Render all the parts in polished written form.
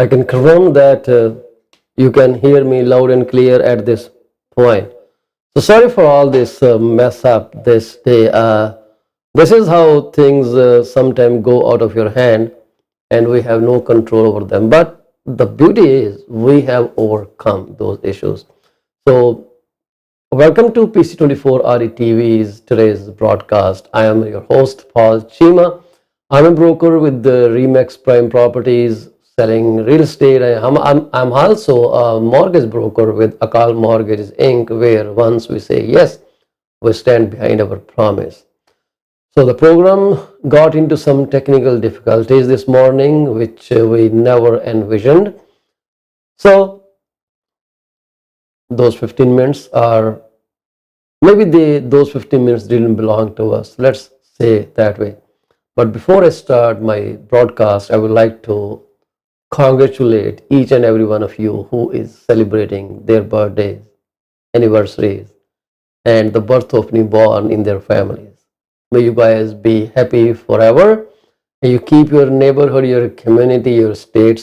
I can confirm that you can hear me loud and clear at this point. So sorry for all this mess up this day. This is how things sometimes go out of your hand and we have no control over them. But the beauty is we have overcome those issues. So welcome to PC24 RE TV's today's broadcast. I am your host, Paul Cheema. I'm a broker with the Remax Prime Properties selling real estate. I'm also a mortgage broker with Akal Mortgages Inc., where once we say yes, we stand behind our promise. So the program got into some technical difficulties this morning, which we never envisioned. So those 15 minutes are those 15 minutes didn't belong to us. Let's say it that way. But before I start my broadcast, I would like to congratulate each and every one of you who is celebrating their birthdays, anniversaries, and the birth of newborn in their families. May you guys be happy forever. And you keep your neighborhood, your community, your state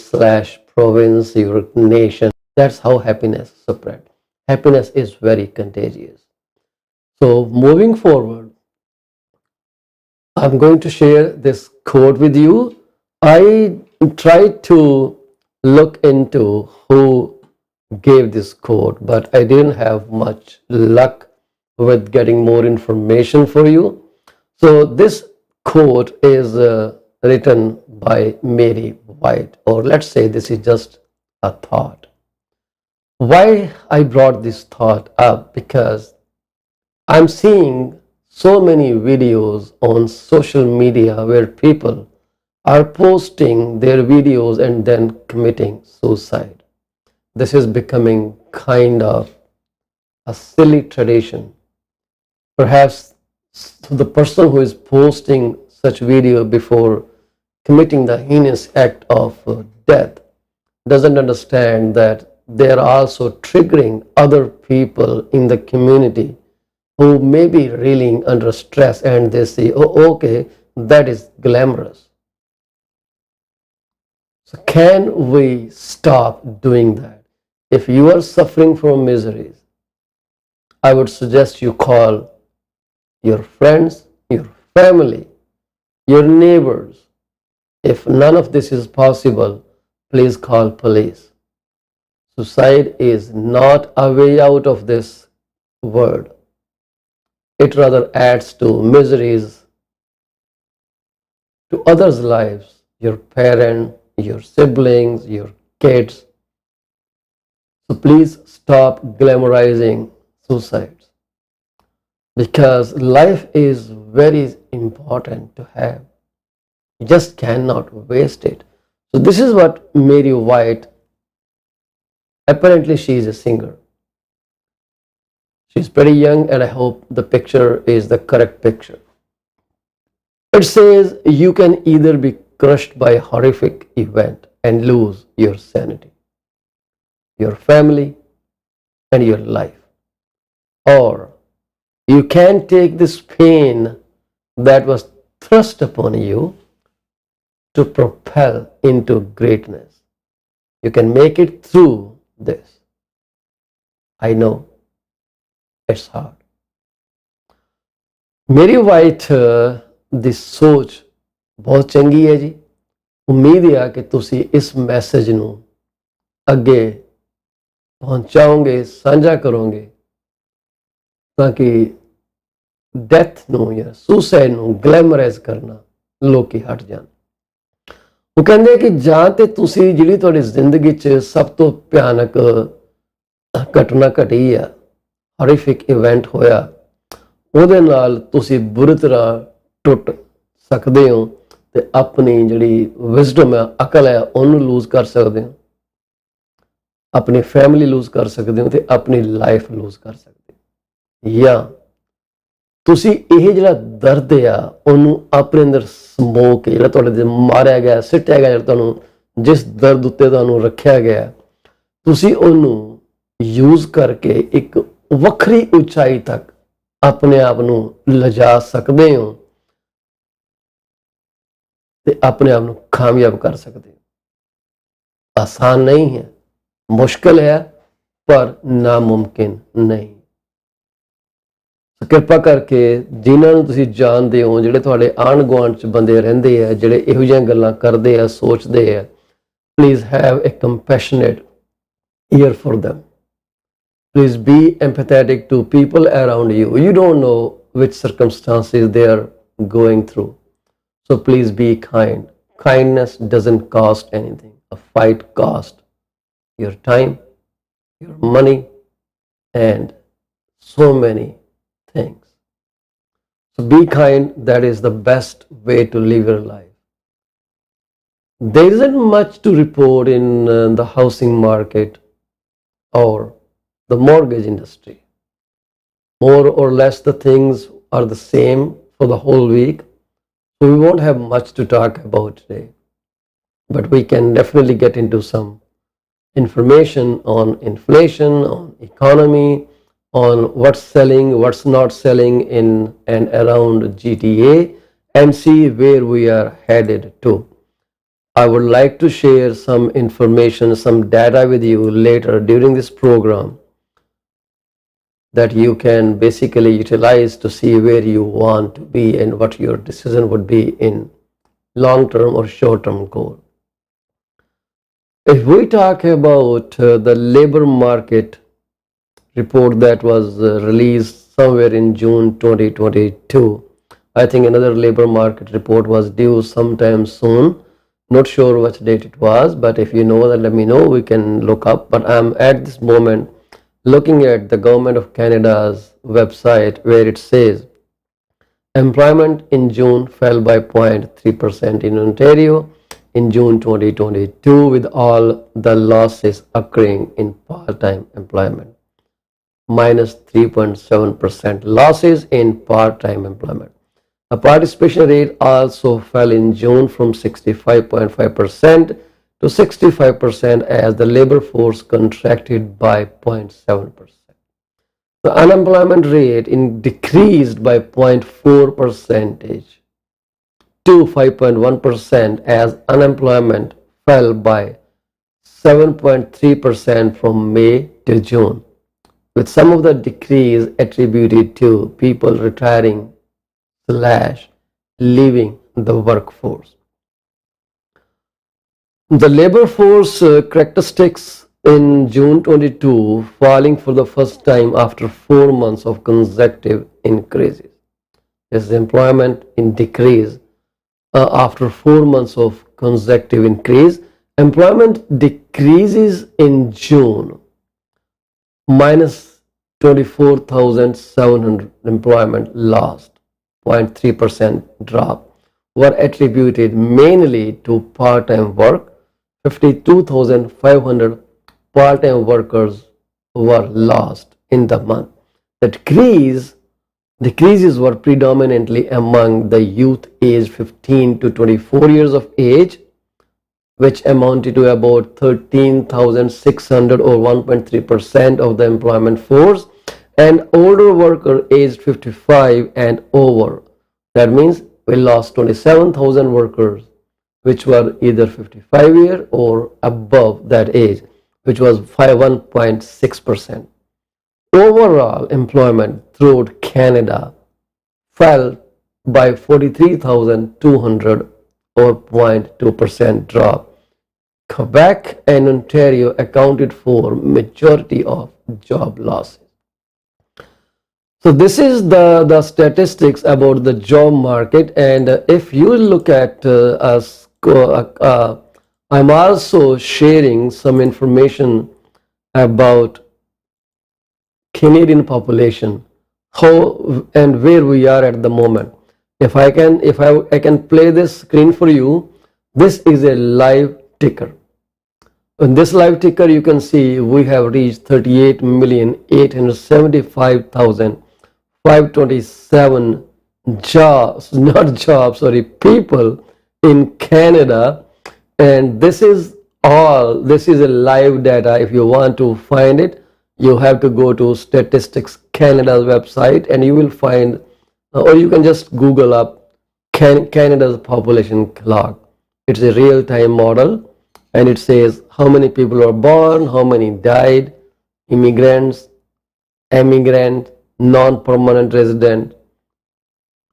/ province, your nation. That's how happiness spread. Happiness is very contagious. So moving forward, I'm going to share this quote with you. I tried to look into who gave this quote, but I didn't have much luck with getting more information for you. So this quote is written by Mary White, or let's say this is just a thought. Why I brought this thought up? Because I'm seeing so many videos on social media where people are posting their videos and then committing suicide. This is becoming kind of a silly tradition. Perhaps the person who is posting such video before committing the heinous act of death doesn't understand that they are also triggering other people in the community who may be reeling under stress, and they say, oh, okay, that is glamorous. So can we stop doing that? If you are suffering from miseries, I would suggest you call your friends, your family, your neighbors. If none of this is possible, please call police. Suicide is not a way out of this world. It rather adds to miseries to others' lives, your parents, your siblings, your kids. So please stop glamorizing suicides, because life is very important to have. You just cannot waste it. So this is what Mary White, apparently she is a singer. She's pretty young, and I hope the picture is the correct picture. It says you can either be crushed by a horrific event and lose your sanity, your family, and your life, or you can take this pain that was thrust upon you to propel into greatness. You can make it through this. I know it's hard. ਮੇਰੀ white ਦੀ ਸੋਚ ਬਹੁਤ ਚੰਗੀ ਹੈ ਜੀ। ਉਮੀਦ ਹੈ ਕਿ ਤੁਸੀਂ ਇਸ ਮੈਸੇਜ ਨੂੰ ਅੱਗੇ ਪਹੁੰਚਾਓਗੇ, ਸਾਂਝਾ ਕਰੋਗੇ, ਤਾਂ ਕਿ ਡੈਥ ਨੂੰ ਜਾਂ ਸੁਸਾਈਡ ਨੂੰ ਗਲੈਮਰਾਈਜ਼ ਕਰਨਾ ਲੋਕੀ ਹਟ ਜਾਣ। ਉਹ ਕਹਿੰਦੇ ਕਿ ਜਾਂ ਤੇ ਤੁਸੀਂ ਜਿਹੜੀ ਤੁਹਾਡੀ ਜ਼ਿੰਦਗੀ 'ਚ ਸਭ ਤੋਂ ਭਿਆਨਕ ਘਟਨਾ ਘਟੀ ਆ, ਹੌਰੀਫਿਕ ਇਵੈਂਟ ਹੋਇਆ, ਉਹਦੇ ਨਾਲ ਤੁਸੀਂ ਬੁਰੀ ਤਰ੍ਹਾਂ ਟੁੱਟ ਸਕਦੇ ਹੋ ਤੇ ਆਪਣੀ ਜਿਹੜੀ ਵਿਜ਼ਡਮ ਹੈ, ਅਕਲ ਹੈ, ਉਹਨੂੰ ਲੂਜ਼ ਕਰ ਸਕਦੇ ਹੋ, ਆਪਣੀ ਫੈਮਿਲੀ ਲੂਜ਼ ਕਰ ਸਕਦੇ ਹੋ ਤੇ ਆਪਣੀ ਲਾਈਫ ਲੂਜ਼ ਕਰ ਸਕਦੇ ਹੋ। ਜਾਂ ਤੁਸੀਂ ਇਹ ਜਿਹੜਾ ਦਰਦ ਆ ਉਹਨੂੰ ਆਪਣੇ ਅੰਦਰ ਸਮੋ ਕੇ, ਜਿਹੜਾ ਤੁਹਾਡੇ ਤੇ ਮਾਰਿਆ ਗਿਆ, ਸਿੱਟਿਆ ਗਿਆ, ਜਿਹੜਾ ਤੁਹਾਨੂੰ ਜਿਸ ਦਰਦ ਉੱਤੇ ਤੁਹਾਨੂੰ ਰੱਖਿਆ ਗਿਆ, ਤੁਸੀਂ ਉਹਨੂੰ ਯੂਜ਼ ਕਰਕੇ ਇੱਕ ਵੱਖਰੀ ਉਚਾਈ ਤੱਕ ਆਪਣੇ ਆਪ ਨੂੰ ਲਿਜਾ ਸਕਦੇ ਹੋ ਤੇ ਆਪਣੇ ਆਪ ਨੂੰ ਕਾਮਯਾਬ ਕਰ ਸਕਦੇ ਹੋ। ਆਸਾਨ ਨਹੀਂ ਹੈ, ਮੁਸ਼ਕਲ ਹੈ, ਪਰ ਨਾਮੁਮਕਿਨ ਨਹੀਂ। ਕਿਰਪਾ ਕਰਕੇ ਜਿਨ੍ਹਾਂ ਨੂੰ ਤੁਸੀਂ ਜਾਣਦੇ ਹੋ, ਜਿਹੜੇ ਤੁਹਾਡੇ ਆਂਢ ਗੁਆਂਢ 'ਚ ਬੰਦੇ ਰਹਿੰਦੇ ਆ, ਜਿਹੜੇ ਇਹੋ ਜਿਹੀਆਂ ਗੱਲਾਂ ਕਰਦੇ ਆ, ਸੋਚਦੇ ਆ, please have A compassionate ear for them. Please be empathetic to people around you. You don't know which circumstances they are going through. So please be kind. Kindness doesn't cost anything. A fight costs your time, your money, and so many things. So be kind. That is the best way to live your life. There isn't much to report in the housing market or the mortgage industry. More or less the things are the same for the whole week. So we won't have much to talk about today. But we can definitely get into some information on inflation, on economy, on what's selling, what's not selling in and around GTA, and see where we are headed to. I would like to share some information, some data with you later during this program that you can basically utilize to see where you want to be and what your decision would be in long-term or short-term goal. If we talk about the labor market report that was released somewhere in June 2022, I think another labor market report was due sometime soon. Not sure which date it was, but if you know that, let me know. We can look up. But I'm at this moment looking at the Government of Canada's website where it says employment in June fell by 0.3% in Ontario in June 2022, with all the losses occurring in part-time employment. Minus 3.7% losses in part-time employment. The participation rate also fell in June from 65.5% to 65% as the labor force contracted by 0.7%. The unemployment rate decreased by 0.4% to 5.1% as unemployment fell by 7.3% from May to June, with some of the decrease attributed to people retiring / leaving the workforce. The labor force characteristics in June 22 falling for the first time after 4 months of consecutive increases. This employment in decrease after 4 months of consecutive increase. Employment decreases in June, minus 24,700 employment lost. 0.3% drop were attributed mainly to part-time work. 52,500 part-time workers were lost in the month. The decreases were predominantly among the youth aged 15 to 24 years of age, which amounted to about 13,600 or 1.3% of the employment force, and older worker aged 55 and over. That means we lost 27,000 workers which were either 55 year or above that age, which was 1.6%. Overall employment throughout Canada fell by 43,200 or 0.2% drop. Quebec and Ontario accounted for majority of job losses. So this is the statistics about the job market, and if you look at I'm also sharing some information about Canadian population, how and where we are at the moment. If I can play this screen for you, this is a live ticker. In this live ticker, you can see we have reached 38,875,527 jobs, not jobs, sorry, people in Canada. And this is a live data. If you want to find it, you have to go to Statistics Canada's website and you will find, or you can just Google up Canada's population clock. It's a real-time model, and it says how many people were born, how many died, immigrants, emigrant, non-permanent resident,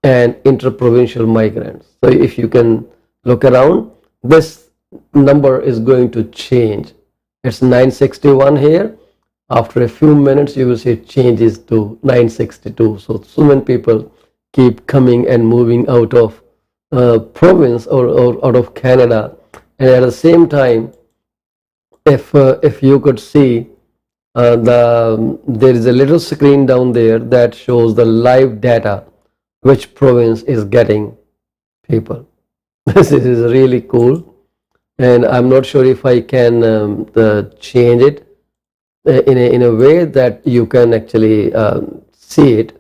and interprovincial migrants. So if you can look around, this number is going to change. It's 961 here. After a few minutes, you will see it changes to 962. So many people keep coming and moving out of province or out of Canada. And at the same time, if you could see there is a little screen down there that shows the live data, which province is getting people. This is really cool, and I'm not sure if I can change it in a way that you can actually see it.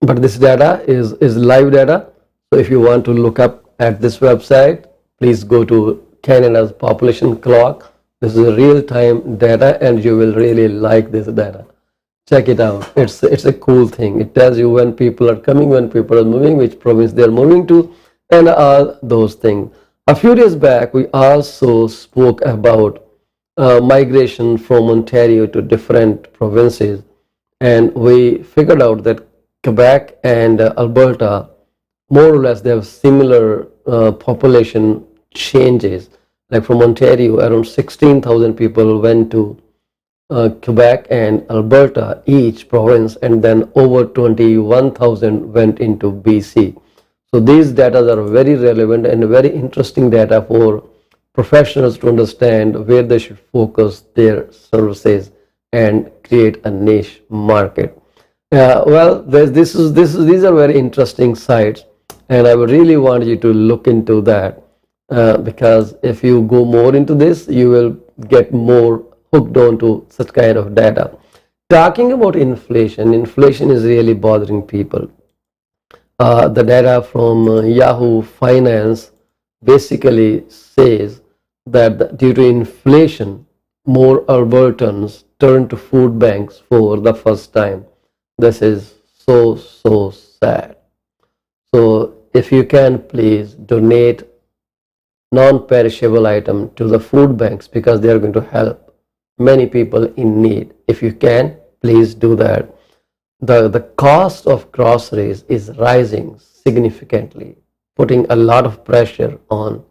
But this data is live data. So if you want to look up at this website, please go to Canada's population clock. This is real-time data, and you will really like this data. Check it out. It's a cool thing. It tells you when people are coming, when people are moving, which province they are moving to, and all those things. A few days back, we also spoke about migration from Ontario to different provinces, and we figured out that Quebec and Alberta, more or less, they have similar population changes. Like from Ontario, around 16,000 people went to Quebec and Alberta, each province, and then over 21,000 went into BC. So these data are very relevant and very interesting data for professionals to understand where they should focus their services and create a niche market. Well, these are very interesting sites, and I would really want you to look into that because if you go more into this, you will get more hooked on to such kind of data. Talking about inflation is really bothering people. The data from Yahoo Finance basically says that due to inflation, more Albertans turn to food banks for the first time. This is so sad. So if you can, please donate non-perishable item to the food banks because they are going to help many people in need. If you can, please do that. The cost of groceries is rising significantly, putting a lot of pressure on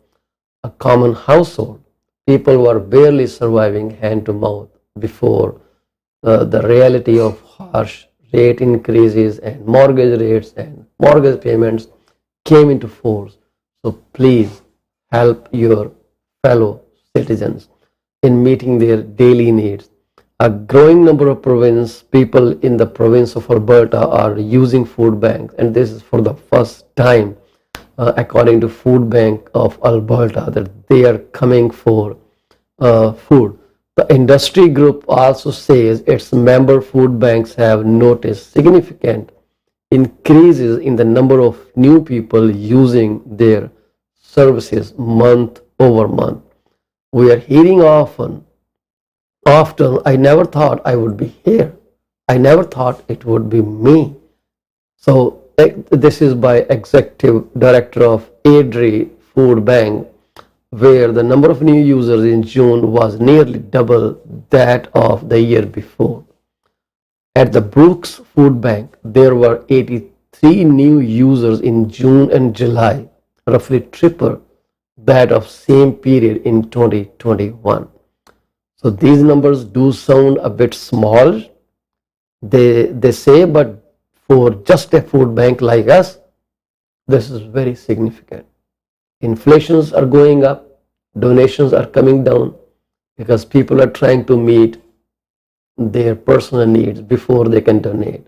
a common household. People were barely surviving hand to mouth before the reality of harsh rate increases and mortgage rates and mortgage payments came into force. So please help your fellow citizens in meeting their daily needs. A growing number of people in the province of Alberta are using food banks, and this is for the first time, according to Food Bank of Alberta, that they are coming for food. The industry group also says its member food banks have noticed significant increases in the number of new people using their services month over month. We are hearing often, I never thought I would be here. I never thought it would be me. So this is by Executive Director of Adri Food Bank, where the number of new users in June was nearly double that of the year before. At the Brooks Food Bank, there were 83 new users in June and July, roughly triple that of same period in 2021. So these numbers do sound a bit small, they say, but for just a food bank like us, this is very significant. Inflations are going up, donations are coming down because people are trying to meet their personal needs before they can donate.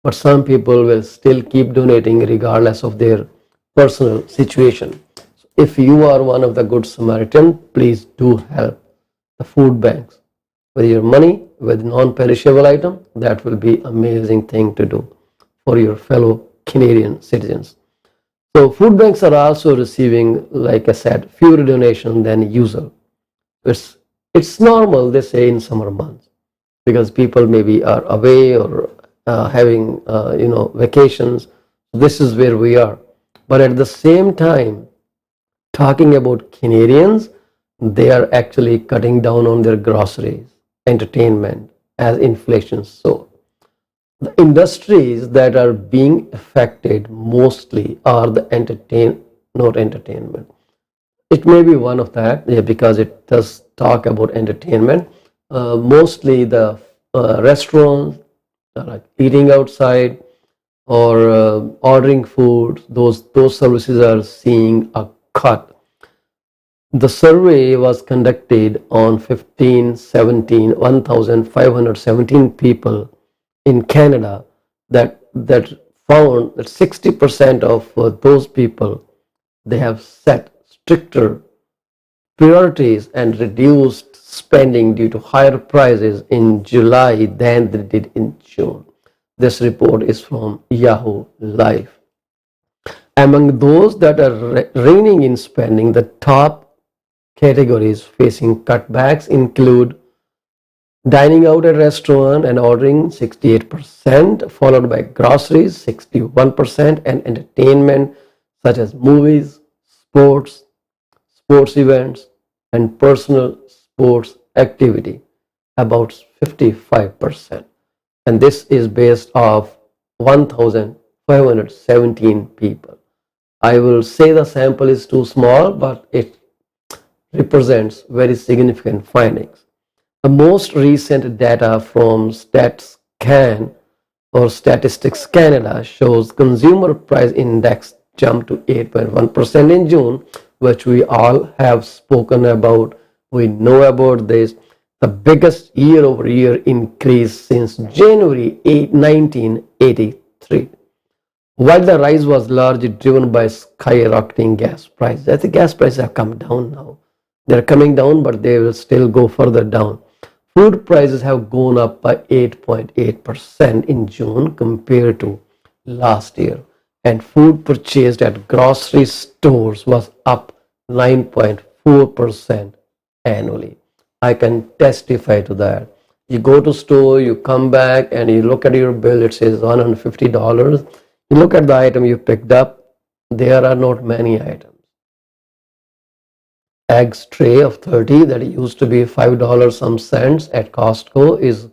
But some people will still keep donating regardless of their personal situation. So if you are one of the Good Samaritan, please do help the food banks with your money, with non-perishable item. That will be amazing thing to do for your fellow Canadian citizens. So food banks are also receiving, like I said, fewer donations than usual. It's normal, they say, in summer months because people maybe are away or having vacations. This is where we are. But at the same time, Talking about Canadians, they are actually cutting down on their groceries, entertainment as inflation soars. The industries that are being affected mostly are the not entertainment. It may be one of that, yeah, because it does talk about entertainment. Mostly the restaurants, like eating outside or ordering food, those services are seeing a cut. The survey was conducted on 1,517 people in Canada that found that 60% of those people, they have set stricter priorities and reduced spending due to higher prices in July than they did in June. This report is from Yahoo Live. Among those that are reining in spending, the top categories facing cutbacks include dining out at restaurant and ordering 68%, followed by groceries 61%, and entertainment such as movies, sports events, and personal sports activity about 55%. And this is based off 1,517 people. I will say the sample is too small, but it represents very significant findings. The most recent data from StatsCan or Statistics Canada shows consumer price index jumped to 8.1% in June, which we all have spoken about. We know about this. The biggest year-over-year increase since January 8, 1983. While the rise was largely driven by skyrocketing gas prices, I think gas prices have come down now. They're coming down, but they will still go further down. Food prices have gone up by 8.8% in June compared to last year, and food purchased at grocery stores was up 9.4% annually. I can testify to that. You go to store, you come back and you look at your bill, it says $150. You look at the item you picked up, there are not many items. Eggs tray of 30 that used to be $5 some cents at Costco is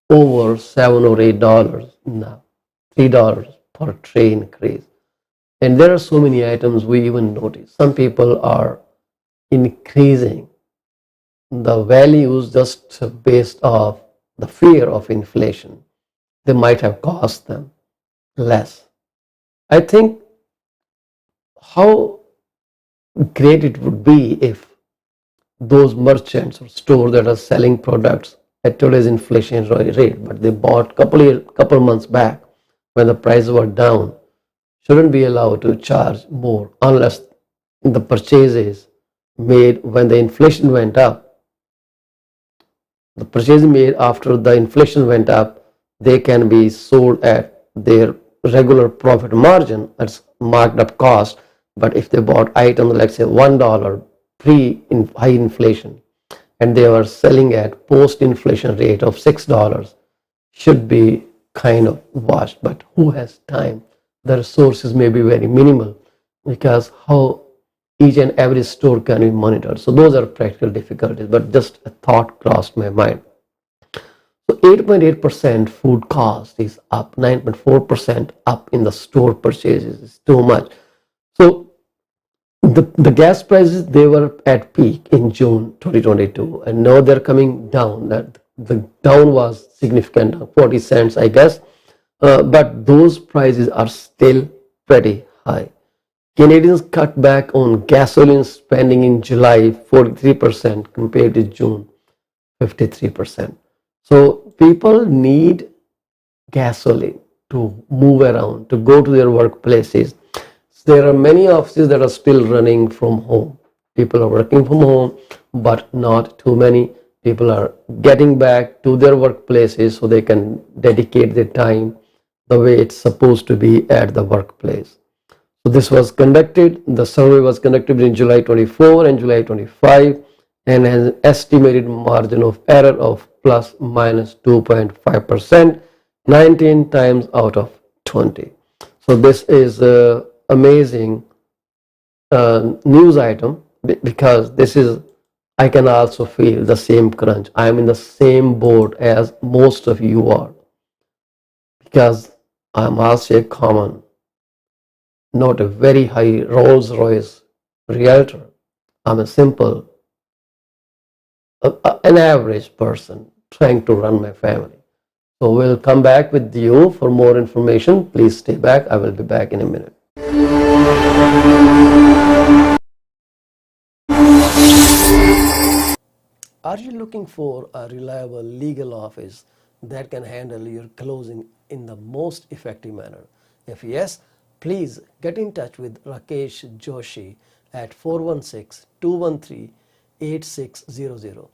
over $7 or $8 now. $3 per tray increase. And there are so many items we even notice. Some people are increasing the values just based off the fear of inflation. They might have cost them less. I think how great it would be if those merchants or stores that are selling products at today's inflation rate, but they bought couple months back when the prices were down, shouldn't be allowed to charge more unless the purchases made when the inflation went up. The purchases made after the inflation went up, they can be sold at their regular profit margin, that's marked up cost. But if they bought items, let's say $1 high inflation, and they were selling at post-inflation rate of $6, should be kind of watched. But who has time? The resources may be very minimal, because how each and every store can be monitored. So those are practical difficulties, but just a thought crossed my mind. So 8.8% food cost is up, 9.4% up in the store purchases is too much. So the gas prices, they were at peak in June 2022, and now they're coming down. That the down was significant, 40 cents, I guess, but those prices are still pretty high. Canadians cut back on gasoline spending in July 43% compared to June 53%. So people need gasoline to move around, to go to their workplaces. There are many offices that are still running from home. People are working from home, but not too many. People are getting back to their workplaces so they can dedicate their time the way it's supposed to be at the workplace. So this was conducted, the survey was conducted in July 24 and July 25, and has an estimated margin of error of plus minus 2.5%, 19 times out of 20. So this is amazing news item because this is, I can also feel the same crunch. I am in the same boat as most of you are because I'm also a common, not a very high Rolls Royce realtor. I'm a simple, an average person trying to run my family. So we'll come back with you for more information. Please stay back. I will be back in a minute. Are you looking for a reliable legal office that can handle your closing in the most effective manner? If yes, please get in touch with Rakesh Joshi at 416-213-8600.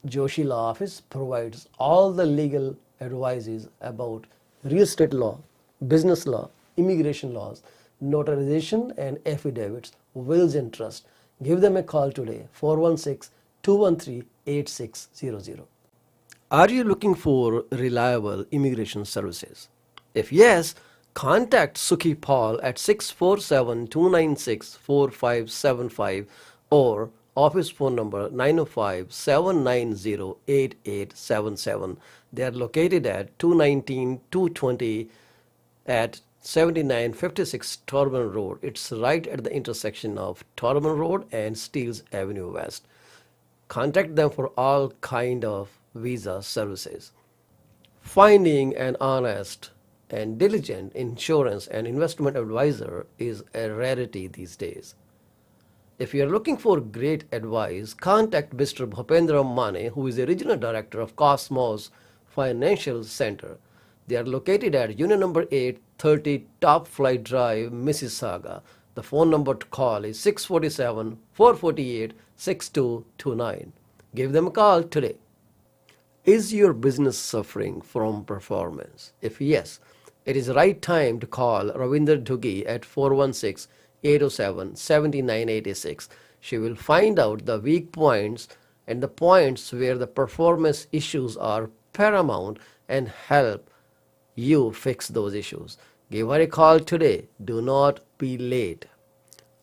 Joshi Law Office provides all the legal advices about real estate law, business law, immigration laws, notarization and affidavits, wills and trust. Give them a call today, 416-213-8600. Are you looking for reliable immigration services? If yes, contact Sukhi Paul at 647-296-4575 or office phone number 905-790-8877. They are located at 219-220 at 7956 Torban Road. It's right at the intersection of Torban Road and Steeles Avenue West. Contact them for all kind of visa services. Finding an honest and diligent insurance and investment advisor is a rarity these days. If you are looking for great advice, contact Mr. Bhupendra Mane, who is the regional director of Cosmos Financial Center. They are located at Union number 830 Top Flight Drive, Mississauga. The phone number to call is 647-448-6229. Give them a call today. Is your business suffering from performance? If yes, it is the right time to call Ravinder Duggi at 416-807-7986. She will find out the weak points and the points where the performance issues are paramount and help you fix those issues. Give her a call today. Do not be late.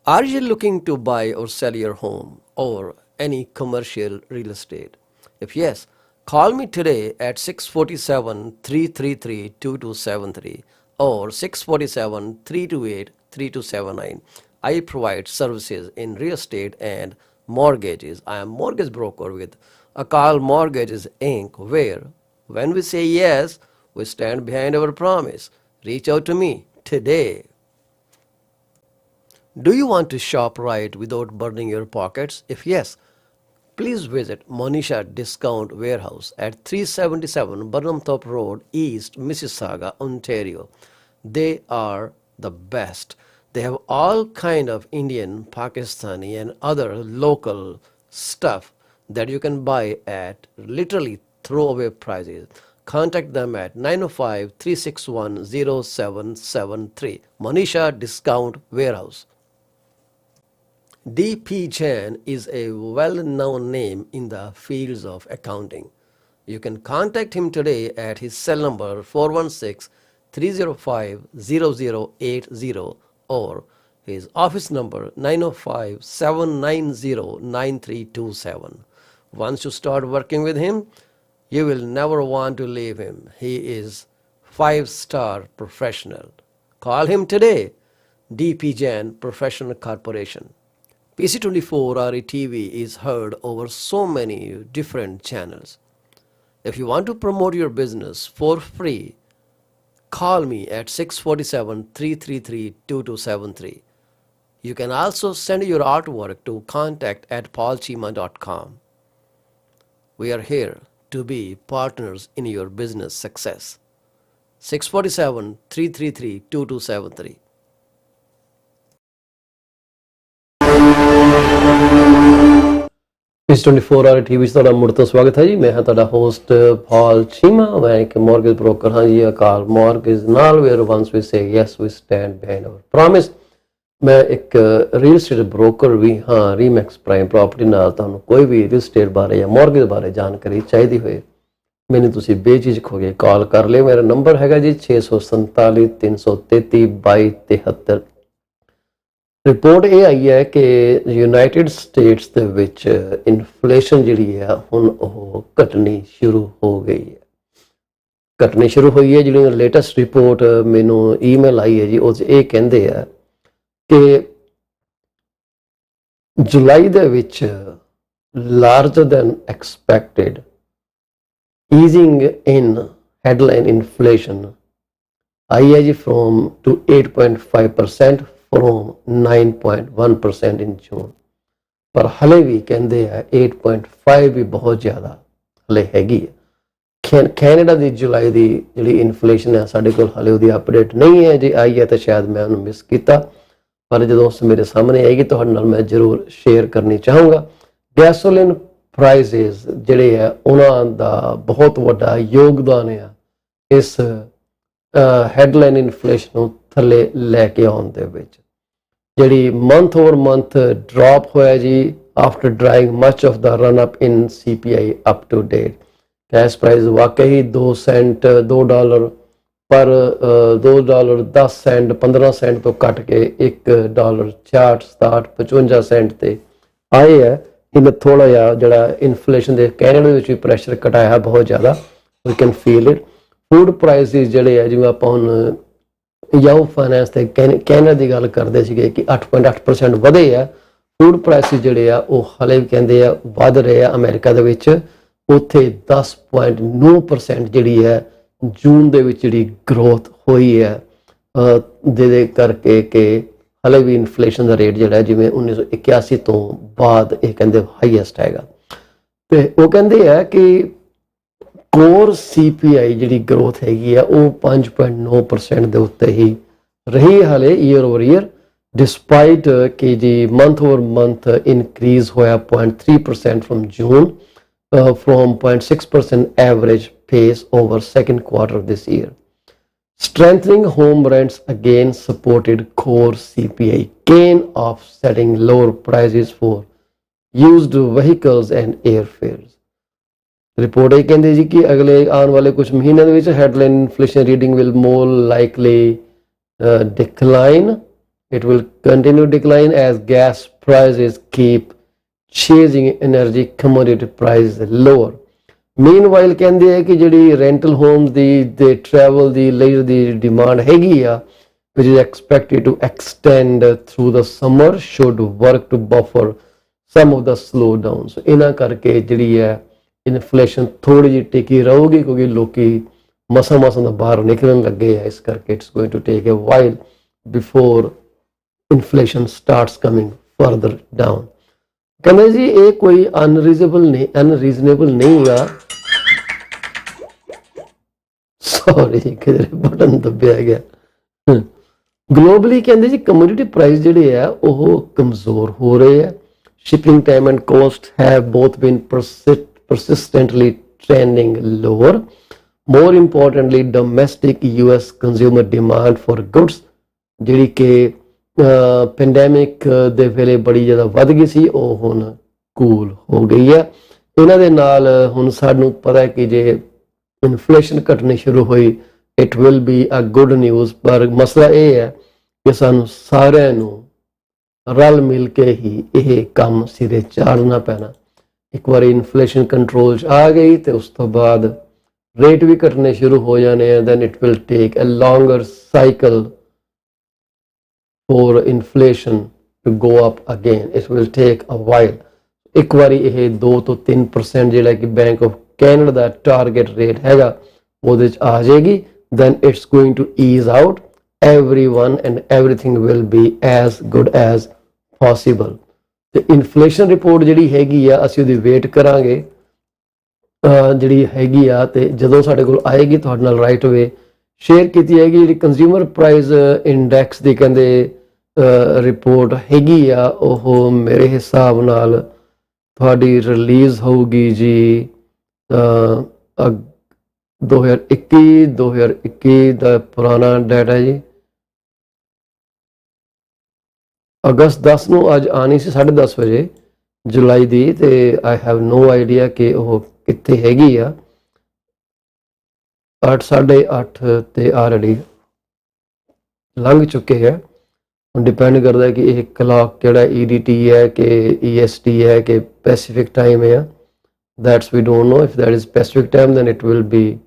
Are you looking to buy or sell your home or any commercial real estate? If yes, call me today at 647-333-2273 or 647-328-3279. I provide services in real estate and mortgages. I am mortgage broker with Akal Mortgages Inc., where when we say yes, we stand behind our promise. Reach out to me today. Do you want to shop right without burning your pockets? If yes, please visit Monisha Discount Warehouse at 377 Burnhamthorpe Road, East Mississauga, Ontario. They are the best. They have all kind of Indian, Pakistani and other local stuff that you can buy at literally throwaway prices. Contact them at 905-361-0773. Monisha Discount Warehouse. D.P. Jain is a well-known name in the fields of accounting. You can contact him today at his cell number 416-305-0080 or his office number 905-790-9327. Once you start working with him, you will never want to leave him. He is 5-star professional. Call him today. D.P. Jain Professional Corporation. PC24 RE is heard over so many different channels. If you want to promote your business for free, call me at 647-333-2273. You can also send your artwork to contact@paulcheema.com. We are here to be partners in your business success. 647-333-2273. ਇਸ 24 R TV 'ਚ ਤੁਹਾਡਾ ਮੁੜ ਤੋਂ ਸਵਾਗਤ ਹੈ ਜੀ। ਮੈਂ ਹਾਂ ਤੁਹਾਡਾ ਹੋਸਟ ਪਾਲ ਚੀਮਾ। ਮੈਂ ਇੱਕ ਮੌਰਗੇਜ ਬ੍ਰੋਕਰ ਹਾਂ ਜੀ ਅਕਾਲ ਮੌਰਗੇਜ ਨਾਲ। Where once we say yes we stand behind our promise. ਮੈਂ ਇੱਕ ਰੀਅਲ ਸਟੇਟ ਬ੍ਰੋਕਰ ਵੀ ਹਾਂ ਰੀਮੈਕਸ ਪ੍ਰਾਈਮ ਪ੍ਰਾਪਰਟੀ ਨਾਲ। ਤੁਹਾਨੂੰ ਕੋਈ ਵੀ ਰੀਅਲ ਸਟੇਟ ਬਾਰੇ ਜਾਂ ਮੌਰਗੇਜ ਬਾਰੇ ਜਾਣਕਾਰੀ ਚਾਹੀਦੀ ਹੋਏ ਮੈਨੂੰ ਤੁਸੀਂ ਬੇਝਿਜਕ ਹੋ ਕੇ ਕਾਲ ਕਰ ਲਿਓ। ਮੇਰਾ ਨੰਬਰ ਹੈਗਾ ਜੀ 647 333 2273। ਰਿਪੋਰਟ ਇਹ ਆਈ ਹੈ ਕਿ ਯੂਨਾਈਟਿਡ ਸਟੇਟਸ ਦੇ ਵਿੱਚ ਇਨਫਲੇਸ਼ਨ ਜਿਹੜੀ ਹੈ ਹੁਣ ਉਹ ਘਟਣੀ ਸ਼ੁਰੂ ਹੋ ਗਈ ਹੈ। ਘਟਣੀ ਸ਼ੁਰੂ ਹੋਈ ਹੈ। ਜਿਹੜੀ ਲੇਟੈਸਟ ਰਿਪੋਰਟ ਮੈਨੂੰ ਈਮੇਲ ਆਈ ਹੈ ਜੀ, ਉਹ 'ਚ ਇਹ ਕਹਿੰਦੇ ਆ ਕਿ ਜੁਲਾਈ ਦੇ ਵਿੱਚ ਲਾਰਜਰ ਦੈਨ ਐਕਸਪੈਕਟਿਡ ਈਜ਼ਿੰਗ ਇਨ ਹੈਡਲਾਈਨ ਇਨਫਲੇਸ਼ਨ ਆਈ ਹੈ ਜੀ ਫਰੋਮ ਟੂ 8.5% ਫਰੋਮ 9.1% ਇਨ ਜੂਨ। ਪਰ ਹਲੇ ਵੀ ਕਹਿੰਦੇ ਆ 8.5 ਵੀ ਬਹੁਤ ਜ਼ਿਆਦਾ ਹਲੇ ਹੈਗੀ ਹੈ। ਕੈਨੇਡਾ ਦੀ ਜੁਲਾਈ ਦੀ ਜਿਹੜੀ ਇਨਫਲੇਸ਼ਨ ਹੈ ਸਾਡੇ ਕੋਲ ਹਲੇ ਉਹਦੀ ਅਪਡੇਟ ਨਹੀਂ ਹੈ, ਜੇ ਆਈ ਹੈ ਤਾਂ ਸ਼ਾਇਦ ਮੈਂ ਉਹਨੂੰ ਮਿਸ ਕੀਤਾ, ਪਰ ਜਦੋਂ ਉਸ ਮੇਰੇ ਸਾਹਮਣੇ ਆਏਗੀ ਤੁਹਾਡੇ ਨਾਲ ਮੈਂ ਜ਼ਰੂਰ ਸ਼ੇਅਰ ਕਰਨੀ ਚਾਹੂੰਗਾ। ਗੈਸੋਲੀਨ ਪ੍ਰਾਈਸਿਸ ਜਿਹੜੇ ਆ ਉਹਨਾਂ ਦਾ ਬਹੁਤ ਵੱਡਾ ਯੋਗਦਾਨ ਆ ਇਸ ਹੈਡਲਾਈਨ ਇਨਫਲੇਸ਼ਨ ਨੂੰ ਥੱਲੇ ਲੈ ਕੇ ਆਉਣ ਦੇ ਵਿੱਚ। ਜਿਹੜੀ ਮੰਥ ਓਵਰ ਮੰਥ ਡ੍ਰੌਪ ਹੋਇਆ ਜੀ after driving much of the run up in CPI up to date. Gas price ਵਾਕਈ $2 ਪਰ $2.10 15 ਤੋਂ ਘਟ ਕੇ $1 66 67 55 ਤੇ ਆਏ ਹੈ। ਇਹਨੇ ਥੋੜਾ ਜਿਹਾ ਜਿਹੜਾ ਇਨਫਲੇਸ਼ਨ ਦੇ ਕੈਨੇਡਾ ਦੇ ਵਿੱਚ ਵੀ ਪ੍ਰੈਸ਼ਰ ਘਟਾਇਆ ਬਹੁਤ ਜ਼ਿਆਦਾ। We can feel it. Food prices ਜਿਹੜੇ ਆ ਜਿਵੇਂ ਆਪਾਂ ਹੁਣ ਯਾਹੂ ਫਾਈਨੈਂਸ ਤੇ ਕੈਨੇਡਾ ਦੀ ਗੱਲ ਕਰਦੇ ਸੀਗੇ ਕਿ 8.8% ਵਧੇ ਆ ਫੂਡ ਪ੍ਰਾਈਸਿਸ ਜਿਹੜੇ ਆ, ਉਹ ਹਲੇ ਵੀ ਕਹਿੰਦੇ ਆ ਵੱਧ ਰਹੇ ਆ ਅਮਰੀਕਾ ਦੇ ਵਿੱਚ। ਉੱਥੇ 10.9% ਜਿਹੜੀ ਹੈ ਜੂਨ ਦੇ ਵਿੱਚ ਜਿਹੜੀ ਗਰੋਥ ਹੋਈ ਹੈ, ਜਿਹਦੇ ਕਰਕੇ ਕਿ ਹਲੇ ਵੀ ਇਨਫਲੇਸ਼ਨ ਦਾ ਰੇਟ ਜਿਹੜਾ ਜਿਵੇਂ 1981 ਤੋਂ ਬਾਅਦ ਇਹ ਕਹਿੰਦੇ ਹਾਈਐਸਟ ਹੈਗਾ। ਤੇ ਉਹ ਕਹਿੰਦੇ ਆ ਕਿ ਕੋਰ CPI ਜਿਹੜੀ ਗਰੋਥ ਹੈਗੀ ਆ ਉਹ 5.9% ਦੇ ਉੱਤੇ ਹੀ ਰਹੀ ਹਾਲੇ ਈਅਰ ਓਵਰ ਈਅਰ, ਡਿਸਪਾਈਟ ਕਿ ਜੀ ਮੰਥ ਓਵਰ ਮੰਥ ਇਨਕਰੀਜ਼ ਹੋਇਆ 0.3% from June from 0.6% average pace over second quarter of this year. Strengthening home rents again supported core CPI gain, offsetting lower prices for used vehicles and airfares. Report ਇਹ ਕਹਿੰਦੇ ਜੀ ਕਿ ਅਗਲੇ ਆਉਣ ਵਾਲੇ ਕੁਝ ਮਹੀਨਿਆਂ ਦੇ ਵਿੱਚ headline inflation reading will more likely decline. It will continue decline as gas prices keep chasing energy commodity prices lower. Meanwhile ਕਹਿੰਦੇ ਆ ਕਿ ਜਿਹੜੀ ਰੈਂਟਲ ਹੋਮਸ ਦੀ ਤੇ ਟਰੈਵਲ ਦੀ ਲਈ ਦੀ ਡਿਮਾਂਡ ਹੈਗੀ ਆ which is expected to extend through the summer should work to buffer some of the slowdown. So ਇਹਨਾਂ ਕਰਕੇ ਜਿਹੜੀ ਹੈ ਇਨਫਲੇਸ਼ਨ ਥੋੜੀ ਜਿਹੀ ਟਿਕੀ ਰਹੂਗੀ ਕਿਉਂਕਿ ਲੋਕੀ ਮਸਾਂ ਦਾ ਬਾਹਰ ਨਿਕਲਣ ਲੱਗੇ ਆ, ਇਸ ਕਰਕੇ it's going to take a while before inflation starts coming further down. ਕਹਿੰਦੇ ਜੀ ਇਹ ਕੋਈ ਅਨਰੀਜ਼ਨੇਬਲ ਨਹੀਂ ਗਾ। ਸੌਰੀ ਕਿਧਰੇ ਬਟਨ ਦੱਬਿਆ ਗਿਆ। ਗਲੋਬਲੀ ਕਹਿੰਦੇ ਜੀ ਕਮੋਡਿਟੀ ਪ੍ਰਾਈਸ ਜਿਹੜੇ ਆ ਉਹ ਕਮਜ਼ੋਰ ਹੋ ਰਹੇ ਆ। Shipping time and cost have both been persistently trending lower. More importantly, domestic US consumer demand for goods ਜਿਹੜੀ ਕਿ ਪੈਂਡੈਮਿਕ ਦੇ ਵੇਲੇ ਬੜੀ ਜ਼ਿਆਦਾ ਵੱਧ ਗਈ ਸੀ ਉਹ ਹੁਣ ਕੂਲ ਹੋ ਗਈ ਹੈ। ਇਹਨਾਂ ਦੇ ਨਾਲ ਹੁਣ ਸਾਨੂੰ ਪਤਾ ਹੈ ਕਿ ਜੇ ਇਨਫਲੇਸ਼ਨ ਘਟਣੀ ਸ਼ੁਰੂ ਹੋਈ it will be a good news. ਪਰ ਮਸਲਾ ਇਹ ਹੈ ਕਿ ਸਾਨੂੰ ਸਾਰਿਆਂ ਨੂੰ ਰਲ ਮਿਲ ਕੇ ਹੀ ਇਹ ਕੰਮ ਸਿਰੇ ਚਾੜਨਾ ਪੈਣਾ। ਇੱਕ ਵਾਰੀ ਇਨਫਲੇਸ਼ਨ ਕੰਟਰੋਲ 'ਚ ਆ ਗਈ ਤੇ ਉਸ ਤੋਂ ਬਾਅਦ ਰੇਟ ਵੀ ਘਟਣੇ ਸ਼ੁਰੂ ਹੋ ਜਾਣੇ ਆ। Then it will take a longer cycle for inflation to go up again. It will take a while. ਇੱਕ ਵਾਰੀ ਇਹ 2 ਤੋਂ 3% ਜਿਹੜਾ ਕਿ ਬੈਂਕ ਆਫ ਕੈਨੇਡਾ ਦਾ ਟਾਰਗੇਟ ਰੇਟ ਹੈਗਾ ਉਹਦੇ 'ਚ ਆ ਜਾਏਗੀ then it's going to ease out. everyone and everything will be as good as possible. ਤੇ ਇਨਫਲੇਸ਼ਨ ਰਿਪੋਰਟ ਜਿਹੜੀ ਹੈਗੀ ਆ ਅਸੀਂ ਉਹਦੀ ਵੇਟ ਕਰਾਂਗੇ ਜਿਹੜੀ ਹੈਗੀ ਆ, ਤੇ ਜਦੋਂ ਸਾਡੇ ਕੋਲ ਆਏਗੀ ਤੁਹਾਡੇ ਨਾਲ ਰਾਈਟ ਅਵੇ ਸ਼ੇਅਰ ਕੀਤੀ ਜਾਏਗੀ। ਜਿਹੜੀ ਕੰਜ਼ਿਊਮਰ ਪ੍ਰਾਈਸ ਇੰਡੈਕਸ ਦੀ ਕਹਿੰਦੇ ਰਿਪੋਰਟ ਹੈਗੀ ਆ ਉਹ ਮੇਰੇ ਹਿਸਾਬ ਨਾਲ ਤੁਹਾਡੀ ਰਿਲੀਜ਼ ਹੋਊਗੀ ਜੀ 2021 ਦਾ ਪੁਰਾਣਾ ਡਾਟਾ ਜੀ। ਅਗਸਤ 10 ਨੂੰ ਅੱਜ ਆਣੀ ਸੀ 10:30 ਵਜੇ ਜੁਲਾਈ ਦੀ, ਤੇ ਆਈ ਹੈਵ ਨੋ ਆਈਡੀਆ ਕਿ ਉਹ ਕਿੱਥੇ ਹੈਗੀ ਆ। 8 8:30 ਤੇ ਆਲਰੇਡੀ ਲੰਘ ਚੁੱਕੇ ਹੈ। डिपेंड करता है कि ਇਹ ਕਲਾਕ ਕਿਹੜਾ EDT ਹੈ ਕਿ EST ਹੈ ਕਿ ਪੈਸੀਫਿਕ ਟਾਈਮ ਹੈ that's we don't know if that is Pacific time then it will be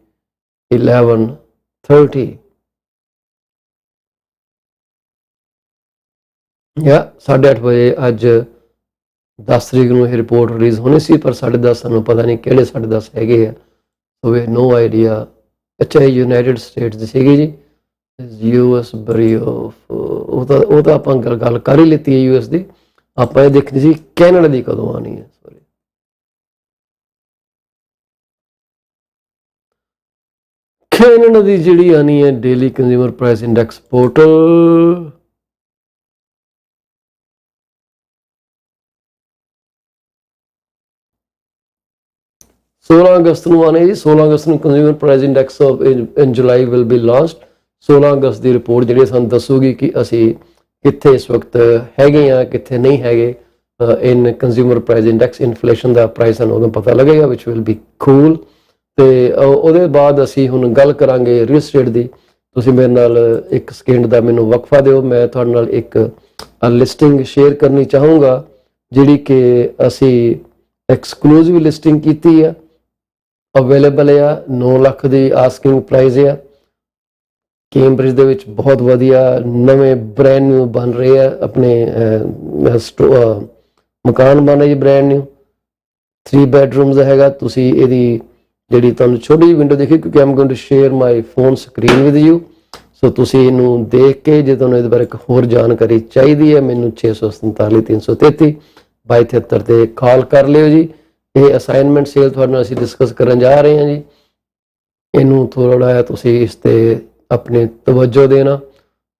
11:30 ਜਾਂ 8:30 ਵਜੇ ਅੱਜ 10 ਤਰੀਕ ਨੂੰ ਇਹ ਰਿਪੋਰਟ ਰਿਲੀਜ਼ ਹੋਣੀ ਸੀ ਪਰ 10:30 ਸਾਨੂੰ ਪਤਾ ਨਹੀਂ ਕਿਹੜੇ 10:30 ਹੈਗੇ ਆ ਸੋ ਵੀ ਨੋ ਆਈਡੀਆ ਅੱਛਾ ਇਹ ਯੂਨਾਈਟਿਡ ਸਟੇਟਸ ਦੀ ਸੀਗੀ ਜੀ US ਬਰੀਓ ਉਹ ਤਾਂ ਆਪਾਂ ਗੱਲ ਕਰ ਹੀ ਲਿੱਤੀ ਹੈ US ਦੀ ਆਪਾਂ ਇਹ ਦੇਖਣੀ ਸੀ ਕੈਨੇਡਾ ਦੀ ਕਦੋਂ ਆਉਣੀ ਹੈ ਸੌਰੀ ਕੈਨੇਡਾ ਦੀ ਜਿਹੜੀ ਆਉਣੀ ਹੈ daily consumer price index portal 16 ਅਗਸਤ ਨੂੰ ਆਉਣੇ ਜੀ 16 ਅਗਸਤ ਨੂੰ consumer price index of in July will be launched 16 August the report ਜਿਹੜੀ ਸਾਨੂੰ ਦੱਸੂਗੀ ਕਿ ਅਸੀਂ ਕਿੱਥੇ ਇਸ ਵਕਤ ਹੈਗੇ ਆ ਕਿੱਥੇ ਨਹੀਂ ਹੈਗੇ ਇਨ ਕੰਜ਼ਿਊਮਰ ਪ੍ਰਾਈਸ ਇੰਡੈਕਸ ਇਨਫਲੇਸ਼ਨ ਦਾ ਪ੍ਰਾਈਸ ਸਾਨੂੰ ਉਦੋਂ ਪਤਾ ਲੱਗੇਗਾ ਵਿਚ ਵਿਲ ਬੀ ਕੂਲ ਤੇ ਉਹਦੇ ਬਾਅਦ ਅਸੀਂ ਹੁਣ ਗੱਲ ਕਰਾਂਗੇ ਰੀਅਲ ਸਟੇਟ ਦੀ ਤੁਸੀਂ ਮੇਰੇ ਨਾਲ ਇੱਕ ਸਕਿੰਟ ਦਾ ਮੈਨੂੰ ਵਕਫਾ ਦਿਓ ਮੈਂ ਤੁਹਾਡੇ ਨਾਲ ਇੱਕ ਲਿਸਟਿੰਗ ਸ਼ੇਅਰ ਕਰਨੀ ਚਾਹੂੰਗਾ ਜਿਹੜੀ ਕਿ ਅਸੀਂ ਐਕਸਕਲੂਸਿਵ ਲਿਸਟਿੰਗ ਕੀਤੀ ਆ ਅਵੇਲੇਬਲ ਆ 9 ਲੱਖ ਦੀ ਆਸਕਿੰਗ ਪ੍ਰਾਈਸ ਆ ਕੈਂਬਰਿਜ ਦੇ ਵਿੱਚ ਬਹੁਤ ਵਧੀਆ ਨਵੇਂ ਬ੍ਰਾਂਡ ਨਿਊ ਬਣ ਰਹੇ ਆ ਆਪਣੇ ਮਕਾਨ ਬਣ ਰਹੇ ਬ੍ਰਾਂਡ ਨਿਊ 3 ਬੈਡਰੂਮਸ ਹੈਗਾ ਤੁਸੀਂ ਇਹਦੀ ਜਿਹੜੀ ਤੁਹਾਨੂੰ ਛੋਟੀ ਜਿਹੀ ਵਿੰਡੋ ਦੇਖੀ ਕਿਉਂਕਿ I'm going to share my phone screen with you so ਤੁਸੀਂ ਇਹਨੂੰ ਦੇਖ ਕੇ ਜੇ ਤੁਹਾਨੂੰ ਇਹਦੇ ਬਾਰੇ ਹੋਰ ਜਾਣਕਾਰੀ ਚਾਹੀਦੀ ਹੈ ਮੈਨੂੰ 647 333 2273 ਤੇ ਕਾਲ ਕਰ ਲਿਓ ਜੀ ਇਹ ਅਸਾਈਨਮੈਂਟ ਸੇਲ ਤੁਹਾਨੂੰ ਅਸੀਂ ਡਿਸਕਸ ਕਰਨ ਜਾ ਰਹੇ ਹਾਂ ਜੀ ਇਹਨੂੰ ਥੋੜਾ ਜਿਹਾ ਤੁਸੀਂ ਇਸ ਤੇ ਆਪਣੀ ਤਵੱਜੋ ਦੇਣਾ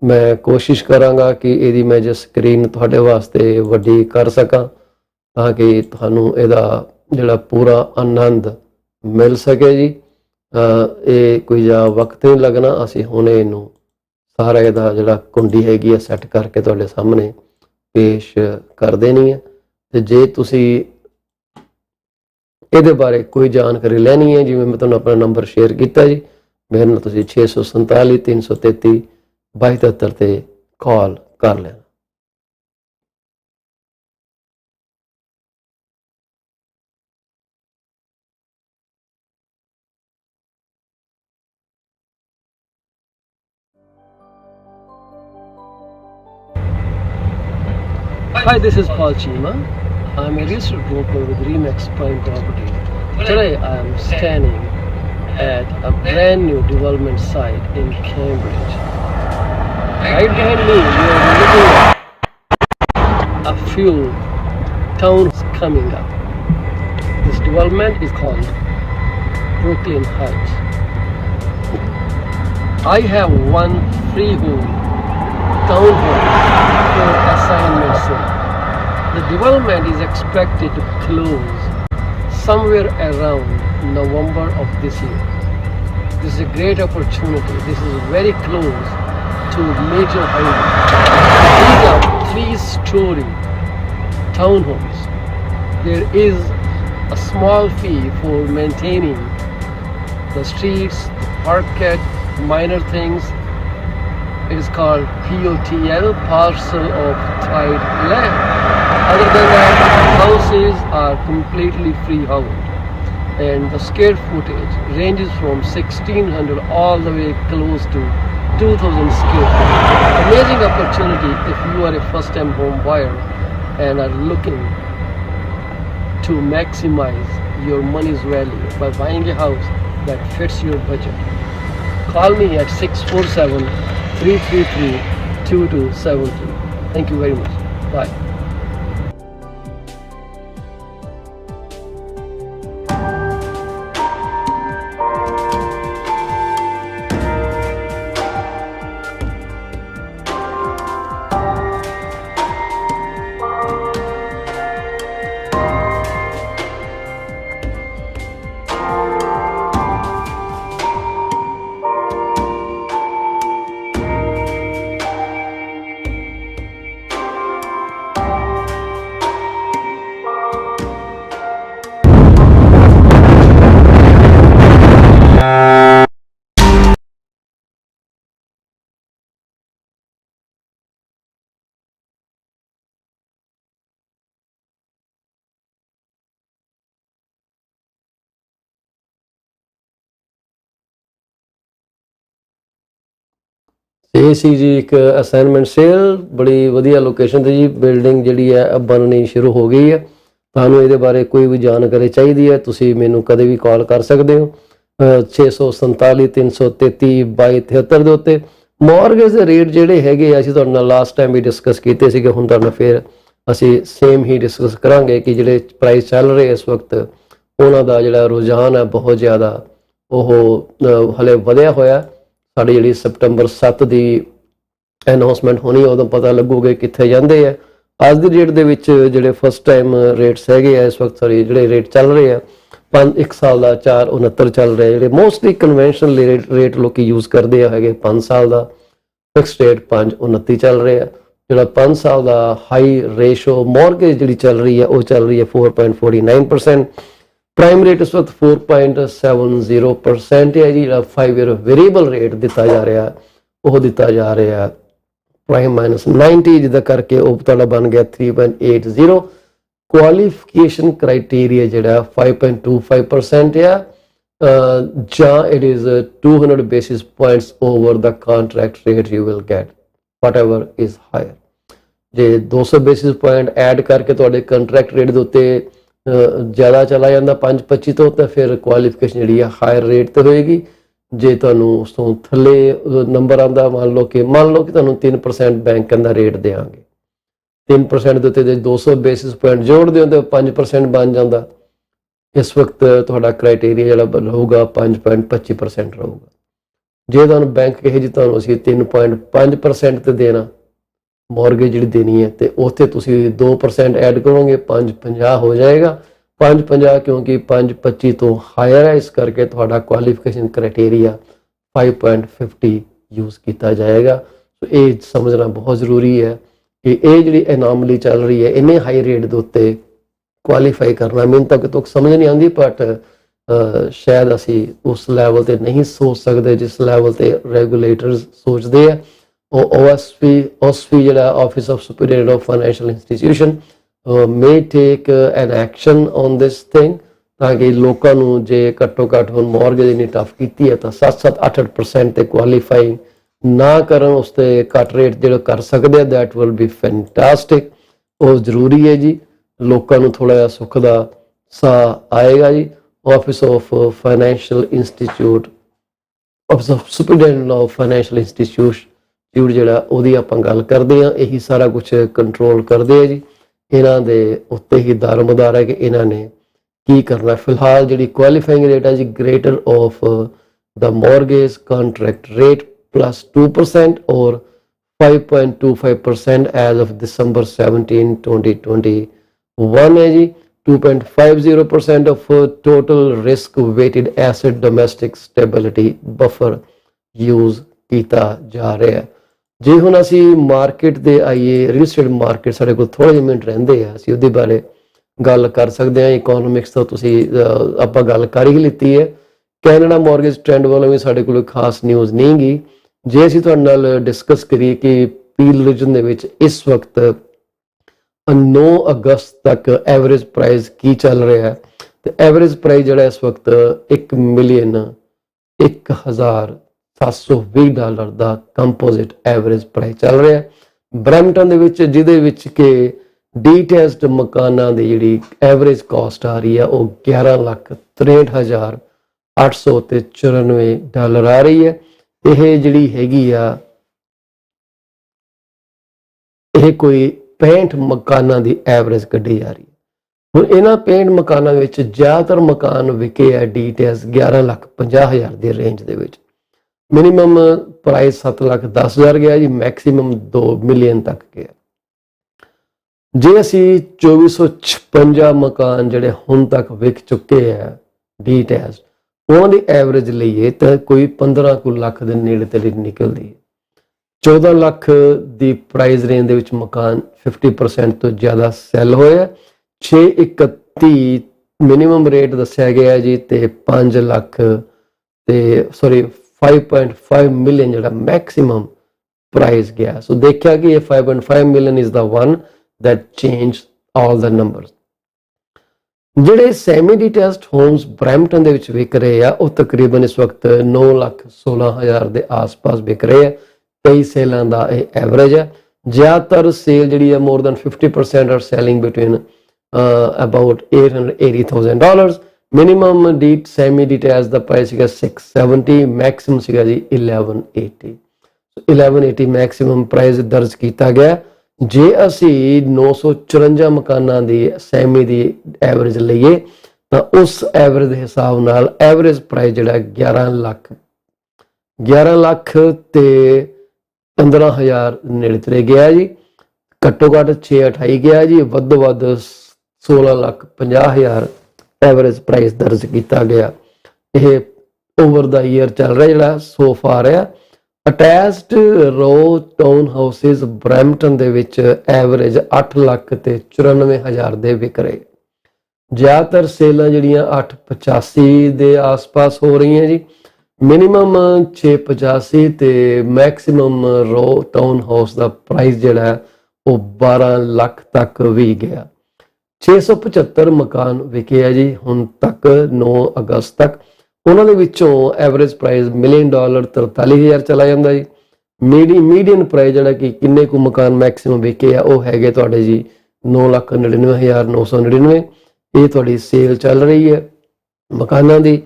ਮੈਂ ਕੋਸ਼ਿਸ਼ ਕਰਾਂਗਾ ਕਿ ਇਹਦੀ ਮੈਂ ਜੇ ਸਕਰੀਨ ਤੁਹਾਡੇ ਵਾਸਤੇ ਵੱਡੀ ਕਰ ਸਕਾਂ ਤਾਂ ਕਿ ਤੁਹਾਨੂੰ ਇਹਦਾ ਜਿਹੜਾ ਪੂਰਾ ਆਨੰਦ ਮਿਲ ਸਕੇ ਜੀ ਇਹ ਕੋਈ ਜਾਂ ਵਕਤ ਨਹੀਂ ਲੱਗਣਾ ਅਸੀਂ ਹੁਣ ਇਹਨੂੰ ਸਾਰਾ ਇਹਦਾ ਜਿਹੜਾ ਕੁੰਡੀ ਹੈਗੀ ਹੈ ਸੈੱਟ ਕਰਕੇ ਤੁਹਾਡੇ ਸਾਹਮਣੇ ਪੇਸ਼ ਕਰ ਦੇਣੀ ਹੈ ਤੇ ਜੇ ਤੁਸੀਂ ਇਹਦੇ ਬਾਰੇ ਕੋਈ ਜਾਣਕਾਰੀ ਲੈਣੀ ਹੈ ਜਿਵੇਂ ਮੈਂ ਤੁਹਾਨੂੰ ਆਪਣਾ ਨੰਬਰ ਸ਼ੇਅਰ ਕੀਤਾ ਜੀ ਮੇਰੇ ਨਾਲ ਤੁਸੀਂ 647 333 2273 ਤੇ ਕਾਲ ਕਰ ਲੈਣਾ Hi, this is Paul Cheema. I'm a real estate broker with Remax Prime Property. Today I am standing at a brand new development site in Cambridge. Right behind me, you are looking at a few towns coming up. This development is called Brooklyn Heights. I have one freehold townhome for assignment sale. The development is expected to close somewhere around November of this year. This is a great opportunity. This is very close to major highway. These are 3-story townhomes. There is a small fee for maintaining the streets, the parquet, minor things. It is called POTL, parcel of tied land. Other than that, houses are completely freehold and the square footage ranges from 1600 all the way close to 2000 square feet. Amazing opportunity if you are a first-time home buyer and are looking to maximize your money's value by buying a house that fits your budget. Call me at 647-333-2273. Thank you very much. Bye. ਇਹ ਸੀ ਜੀ ਇੱਕ assignment sale, ਬੜੀ ਵਧੀਆ location ਤੇ ਜੀ। Building ਜਿਹੜੀ ਹੈ ਬਣਨੀ ਸ਼ੁਰੂ ਹੋ ਗਈ ਹੈ। ਤੁਹਾਨੂੰ ਇਹਦੇ ਬਾਰੇ ਕੋਈ ਵੀ ਜਾਣਕਾਰੀ ਚਾਹੀਦੀ ਹੈ ਤੁਸੀਂ ਮੈਨੂੰ ਕਦੇ ਵੀ ਕਾਲ ਕਰ ਸਕਦੇ ਹੋ 647 333 2273 ਦੇ ਉੱਤੇ। ਮੌਰਗੇਜ ਦੇ ਰੇਟ ਜਿਹੜੇ ਹੈਗੇ ਅਸੀਂ ਤੁਹਾਡੇ ਨਾਲ ਲਾਸਟ ਟਾਈਮ ਵੀ ਡਿਸਕਸ ਕੀਤੇ ਸੀਗੇ, ਹੁਣ ਤੁਹਾਡੇ ਨਾਲ ਫਿਰ ਅਸੀਂ ਸੇਮ ਹੀ ਡਿਸਕਸ ਕਰਾਂਗੇ ਕਿ ਜਿਹੜੇ ਪ੍ਰਾਈਸ ਚੱਲ ਰਹੇ ਇਸ ਵਕਤ ਉਹਨਾਂ ਦਾ ਜਿਹੜਾ ਰੁਝਾਨ ਹੈ ਬਹੁਤ ਜ਼ਿਆਦਾ ਉਹ ਹਲੇ ਵਧਿਆ ਹੋਇਆ। ਸਾਡੀ ਜਿਹੜੀ ਸਤੰਬਰ 7 ਦੀ ਅਨਾਉਂਸਮੈਂਟ ਹੋਣੀ ਉਦੋਂ ਪਤਾ ਲੱਗੂਗਾ ਕਿੱਥੇ ਜਾਂਦੇ ਆ। ਅੱਜ ਦੀ ਡੇਟ ਦੇ ਵਿੱਚ ਜਿਹੜੇ ਫਸਟ ਟਾਈਮ ਰੇਟਸ ਹੈਗੇ ਆ ਇਸ ਵਕਤ, ਜਿਹੜੇ ਰੇਟ ਚੱਲ ਰਹੇ ਆ 1 ਸਾਲ ਦਾ 4.69 ਚੱਲ ਰਿਹਾ। ਜਿਹੜੇ ਮੋਸਟਲੀ ਕਨਵੈਨਸ਼ਨਲ ਰੇਟ ਲੋਕੀ ਯੂਜ਼ ਕਰਦੇ ਆ ਹੈਗੇ 5 ਸਾਲ ਦਾ ਫਿਕਸਡ ਰੇਟ 5.29 ਚੱਲ ਰਿਹਾ। ਜਿਹੜਾ 5 ਸਾਲ ਦਾ ਹਾਈ ਰੇਸ਼ੋ ਮੌਰਗੇਜ ਜਿਹੜੀ ਚੱਲ ਰਹੀ ਹੈ ਉਹ ਚੱਲ ਰਹੀ ਹੈ 4.49%। ਪ੍ਰਾਈਮ ਰੇਟ ਇਸ ਵਕਤ 4.70% ਹੈ ਜੀ। ਜਿਹੜਾ 5 ਈਅਰ ਵੇਰੀਏਬਲ ਰੇਟ ਦਿੱਤਾ ਜਾ ਰਿਹਾ ਉਹ ਦਿੱਤਾ ਜਾ ਰਿਹਾ ਪ੍ਰਾਈਮ -90, ਜਿਹਦਾ ਕਰਕੇ ਉਹ ਤੁਹਾਡਾ ਬਣ ਗਿਆ 3.80। ਕੁਆਲੀਫਿਕੇਸ਼ਨ ਕ੍ਰਾਈਟੇਰੀਆ ਜਿਹੜਾ 5.25% ਆ ਜਾਂ it is 200 basis points over the contract rate you will get whatever is higher। ਜੇ 200 basis point ਐਡ ਕਰਕੇ ਤੁਹਾਡੇ ਕੰਟਰੈਕਟ ਰੇਟ ਦੇ ਉੱਤੇ ਜ਼ਿਆਦਾ ਚਲਾ ਜਾਂਦਾ 5.25 ਤੋਂ, ਤਾਂ ਫਿਰ ਕੁਆਲੀਫਿਕੇਸ਼ਨ ਜਿਹੜੀ ਆ ਹਾਇਰ ਰੇਟ ਤੇ ਹੋਏਗੀ। ਜੇ ਤੁਹਾਨੂੰ ਉਸ ਤੋਂ ਥੱਲੇ ਨੰਬਰ ਆਉਂਦਾ, ਮੰਨ ਲਓ ਕਿ ਤੁਹਾਨੂੰ 3% ਬੈਂਕ ਕਹਿੰਦਾ ਰੇਟ ਦੇਵਾਂਗੇ, 3% ਦੇ ਉੱਤੇ ਜੇ 200 ਬੇਸਿਸ ਪੁਆਇੰਟ ਜੋੜਦੇ ਹੋ ਤਾਂ 5% ਬਣ ਜਾਂਦਾ। ਇਸ ਵਕਤ ਤੁਹਾਡਾ ਕ੍ਰਾਈਟੇਰੀਆ ਜਿਹੜਾ ਰਹੂਗਾ 5.25% ਰਹੂਗਾ। ਜੇ ਤੁਹਾਨੂੰ ਬੈਂਕ ਕਹੇ ਜੀ ਤੁਹਾਨੂੰ ਅਸੀਂ 3.5% ਤੇ ਦੇਣਾ ਮੌਰਗੇਜ ਜਿਹੜੀ ਦੇਣੀ ਹੈ, ਤੇ ਉੱਥੇ ਤੁਸੀਂ 2% ਐਡ ਕਰੋਗੇ 5.50 ਹੋ ਜਾਏਗਾ। 5.50 ਕਿਉਂਕਿ 5.25 ਤੋਂ ਹਾਇਰ ਹੈ, ਇਸ ਕਰਕੇ ਤੁਹਾਡਾ ਕੁਆਲੀਫਿਕੇਸ਼ਨ ਕ੍ਰਾਈਟੇਰੀਆ 5.50 ਯੂਜ਼ ਕੀਤਾ ਜਾਏਗਾ। ਸੋ ਇਹ ਸਮਝਣਾ ਬਹੁਤ ਜ਼ਰੂਰੀ ਹੈ ਕਿ ਇਹ ਜਿਹੜੀ ਐਨੋਮਲੀ ਚੱਲ ਰਹੀ ਹੈ ਇੰਨੇ ਹਾਈ ਰੇਟ ਦੇ ਉੱਤੇ ਕੁਆਲੀਫਾਈ ਕਰਨਾ ਮੈਨੂੰ ਤੱਕ ਸਮਝ ਨਹੀਂ ਆਉਂਦੀ, ਬਟ ਸ਼ਾਇਦ ਅਸੀਂ ਉਸ ਲੈਵਲ ਤੇ ਨਹੀਂ ਸੋਚ ਸਕਦੇ ਜਿਸ ਲੈਵਲ ਤੇ ਰੈਗੂਲੇਟਰਸ ਸੋਚਦੇ ਆ। ਉਹ OSFI ਜਿਹੜਾ office of superior of financial institution may take an action on this thing, ਤਾਂ ਕਿ ਲੋਕਾਂ ਨੂੰ ਜੇ ਘੱਟੋ ਘੱਟ ਹੁਣ ਮੌਰਗੇਜ ਇੰਨੀ ਟਫ ਕੀਤੀ ਹੈ ਤਾਂ 7-8% ਤੇ ਕੁਆਲੀਫਾਈ ਨਾ ਕਰਨ, ਉਸ ਤੇ ਘੱਟ ਰੇਟ ਜਿਹੜਾ ਕਰ ਸਕਦੇ ਆ, that will be fantastic। ਉਹ ਜ਼ਰੂਰੀ ਹੈ ਜੀ, ਲੋਕਾਂ ਨੂੰ ਥੋੜਾ ਜਿਹਾ ਸੁੱਖ ਦਾ ਸਾਹ ਆਏਗਾ ਜੀ। Office of financial institute, office of superintendent of financial institute ਜਿਹੜਾ ਉਹਦੀ ਆਪਾਂ ਗੱਲ ਕਰਦੇ ਹਾਂ, ਇਹੀ ਸਾਰਾ ਕੁਝ ਕੰਟਰੋਲ ਕਰਦੇ ਆ ਜੀ। ਇਹਨਾਂ ਦੇ ਉੱਤੇ ਹੀ ਦਾਰੋਮਦਾਰ ਹੈ ਕਿ ਇਹਨਾਂ ਨੇ ਕੀ ਕਰਨਾ। ਫਿਲਹਾਲ ਜਿਹੜੀ ਕੁਆਲੀਫਾਈਂਗ ਰੇਟ ਹੈ ਜੀ greater of the mortgage contract rate +2% ਔਰ 5.25% ਐਜ਼ ਆਫ December 17, 2021 ਹੈ ਜੀ। 2.50% of total risk weighted asset domestic stability buffer use ਕੀਤਾ ਜਾ ਰਿਹਾ ਹੈ। ਜੇ ਹੁਣ ਅਸੀਂ ਮਾਰਕੀਟ ਦੇ ਆਈਏ, ਰੀਅਲ ਸਟੇਟ ਮਾਰਕੀਟ ਸਾਡੇ ਕੋਲ ਥੋੜ੍ਹੇ ਜਿਹੇ ਮਿੰਟ ਰਹਿੰਦੇ ਆ, ਅਸੀਂ ਉਹਦੇ ਬਾਰੇ ਗੱਲ ਕਰ ਸਕਦੇ ਹਾਂ। ਇਕੋਨੋਮਿਕਸ ਤੋਂ ਤੁਸੀਂ ਆਪਾਂ ਗੱਲ ਕਰ ਹੀ ਲਿੱਤੀ ਹੈ। ਕੈਨੇਡਾ ਮੌਰਗੇਜ ਟ੍ਰੈਂਡ ਵੱਲੋਂ ਵੀ ਸਾਡੇ ਕੋਲ ਖਾਸ ਨਿਊਜ਼ ਨਹੀਂ ਗੀ। ਜੇ ਅਸੀਂ ਤੁਹਾਡੇ ਨਾਲ ਡਿਸਕਸ ਕਰੀਏ ਕਿ ਪੀਲ ਰੀਜਨ ਦੇ ਵਿੱਚ ਇਸ ਵਕਤ 9 ਅਗਸਤ ਤੱਕ ਐਵਰੇਜ ਪ੍ਰਾਈਸ ਕੀ ਚੱਲ ਰਿਹਾ ਹੈ, ਤੇ ਐਵਰੇਜ ਪ੍ਰਾਈਸ ਜਿਹੜਾ ਇਸ ਵਕਤ $1,0720 ਦਾ ਕੰਪੋਜ਼ਿਟ ਐਵਰੇਜ ਪ੍ਰਾਈਸ ਚੱਲ ਰਿਹਾ ਹੈ ਬਰੈਂਪਟਨ ਦੇ ਵਿੱਚ, ਜਿਹਦੇ ਵਿੱਚ ਕਿ ਡੀਟੈਚਡ ਮਕਾਨਾਂ ਦੀ ਜਿਹੜੀ ਐਵਰੇਜ ਕਾਸਟ ਆ ਰਹੀ ਹੈ ਉਹ $11,63,894 ਆ ਰਹੀ ਹੈ। ਇਹ ਜਿਹੜੀ ਹੈਗੀ ਆ ਇਹ ਕੋਈ 65 ਮਕਾਨਾਂ ਦੀ ਐਵਰੇਜ ਕੱਢੀ ਜਾ ਰਹੀ ਹੈ। ਹੁਣ ਇਹਨਾਂ 65 ਮਕਾਨਾਂ ਵਿੱਚ ਜ਼ਿਆਦਾਤਰ ਮਕਾਨ ਵਿਕੇ ਹੈ ਡੀਟੈਚ 11,50,000 ਦੀ ਰੇਂਜ ਦੇ ਵਿੱਚ। ਮਿਨੀਮਮ ਪ੍ਰਾਈਸ 7,10,000 ਗਿਆ ਜੀ, ਮੈਕਸੀਮਮ 2 ਮਿਲੀਅਨ ਤੱਕ ਗਿਆ। ਜੇ ਅਸੀਂ 2456 ਮਕਾਨ ਜਿਹੜੇ ਹੁਣ ਤੱਕ ਵਿਕ ਚੁੱਕੇ ਆ ਡੀਟੈਚ, ਉਹਨਾਂ ਦੀ ਐਵਰੇਜ ਲਈਏ ਤਾਂ ਕੋਈ 15 ਲੱਖ ਦੇ ਨੇੜੇ ਤੇੜੇ ਨਿਕਲਦੀ ਹੈ। 14 ਲੱਖ ਦੀ ਪ੍ਰਾਈਸ ਰੇਂਜ ਦੇ ਵਿੱਚ ਮਕਾਨ 50% ਤੋਂ ਜ਼ਿਆਦਾ ਸੈੱਲ ਹੋਇਆ। 631 ਮਿਨੀਮਮ ਰੇਟ ਦੱਸਿਆ ਗਿਆ ਜੀ, ਤੇ 5 ਲੱਖ ਤੇ 5.5 ਮਿਲੀਅਨ ਜਿਹੜਾ ਮੈਕਸਿਮਮ ਪ੍ਰਾਈਸ ਗਿਆ। ਸੋ ਦੇਖਿਆ ਕਿ ਇਹ 5.5 million is the one that changed all the numbers। ਜਿਹੜੇ ਸੈਮੀ ਡੀਟੈਚਡ ਹੋਮਸ ਬਰੈਂਪਟਨ ਦੇ ਵਿੱਚ ਵਿਕ ਰਹੇ ਆ ਉਹ ਤਕਰੀਬਨ ਇਸ ਵਕਤ 9,16,000 ਦੇ ਆਸ-ਪਾਸ ਵਿਕ ਰਹੇ ਆ। ਕਈ ਸੇਲਾਂ ਦਾ ਇਹ ਐਵਰੇਜ ਹੈ। ਜ਼ਿਆਦਾਤਰ ਸੇਲ ਜਿਹੜੀ ਹੈ more than 50% are selling between about $880,000। Minimum semi detach ਦਾ ਪ੍ਰਾਈਸ ਸੀਗਾ 670, ਮੈਕਸਿਮਮ ਸੀਗਾ ਜੀ 1180। 1180 ਮੈਕਸਿਮਮ ਪ੍ਰਾਈਸ ਦਰਜ ਕੀਤਾ ਗਿਆ। ਜੇ ਅਸੀਂ 954 ਮਕਾਨਾਂ ਦੀ ਸੈਮੀ ਦੀ ਐਵਰੇਜ ਲਈਏ ਤਾਂ ਉਸ ਐਵਰੇਜ ਦੇ ਹਿਸਾਬ ਨਾਲ ਐਵਰੇਜ ਪ੍ਰਾਈਸ ਜਿਹੜਾ 11 ਲੱਖ ਤੇ 15,000 ਨੇੜੇ ਤੇੜੇ ਗਿਆ ਜੀ। ਘੱਟੋ ਘੱਟ 628 ਗਿਆ ਜੀ, ਵੱਧ 16,50,000 ਐਵਰੇਜ ਪ੍ਰਾਈਸ ਦਰਜ ਕੀਤਾ ਗਿਆ। ਇਹ ਓਵਰ ਦਾ ਈਅਰ ਚੱਲ ਰਿਹਾ ਜਿਹੜਾ ਸੋ ਫਾਰ ਆ। ਅਟੈਚਡ ਰੋ ਟਾਊਨ ਹਾਊਸਿਸ ਬਰੈਂਪਟਨ ਦੇ ਵਿੱਚ ਐਵਰੇਜ 8 ਲੱਖ ਤੇ 94,000 ਦੇ ਵਿਕ ਰਹੇ। ਜ਼ਿਆਦਾਤਰ ਸੇਲਾਂ ਜਿਹੜੀਆਂ 885 ਦੇ ਆਸ-ਪਾਸ ਹੋ ਰਹੀਆਂ ਜੀ। ਮਿਨੀਮਮ 685 ਤੇ ਮੈਕਸਿਮਮ ਰੋ ਟਾਊਨ ਹਾਊਸ ਦਾ ਪ੍ਰਾਈਸ ਜਿਹੜਾ ਉਹ 12 ਲੱਖ ਤੱਕ ਵੀ ਗਿਆ। 675 ਮਕਾਨ ਵਿਕੇ ਆ ਜੀ ਹੁਣ ਤੱਕ 9 ਅਗਸਤ ਤੱਕ। ਉਹਨਾਂ ਦੇ ਵਿੱਚੋਂ ਐਵਰੇਜ ਪ੍ਰਾਈਸ $1 ਮਿਲੀਅਨ 43,000 ਚਲਾ ਜਾਂਦਾ ਜੀ। ਮੀਡੀਅਨ ਪ੍ਰਾਈਸ ਜਿਹੜਾ ਕਿ ਕਿੰਨੇ ਕੁ ਮਕਾਨ ਮੈਕਸਿਮਮ ਵਿਕੇ ਆ ਉਹ ਹੈਗੇ ਤੁਹਾਡੇ ਜੀ 9,99,999। ਇਹ ਤੁਹਾਡੀ ਸੇਲ ਚੱਲ ਰਹੀ ਹੈ ਮਕਾਨਾਂ ਦੀ।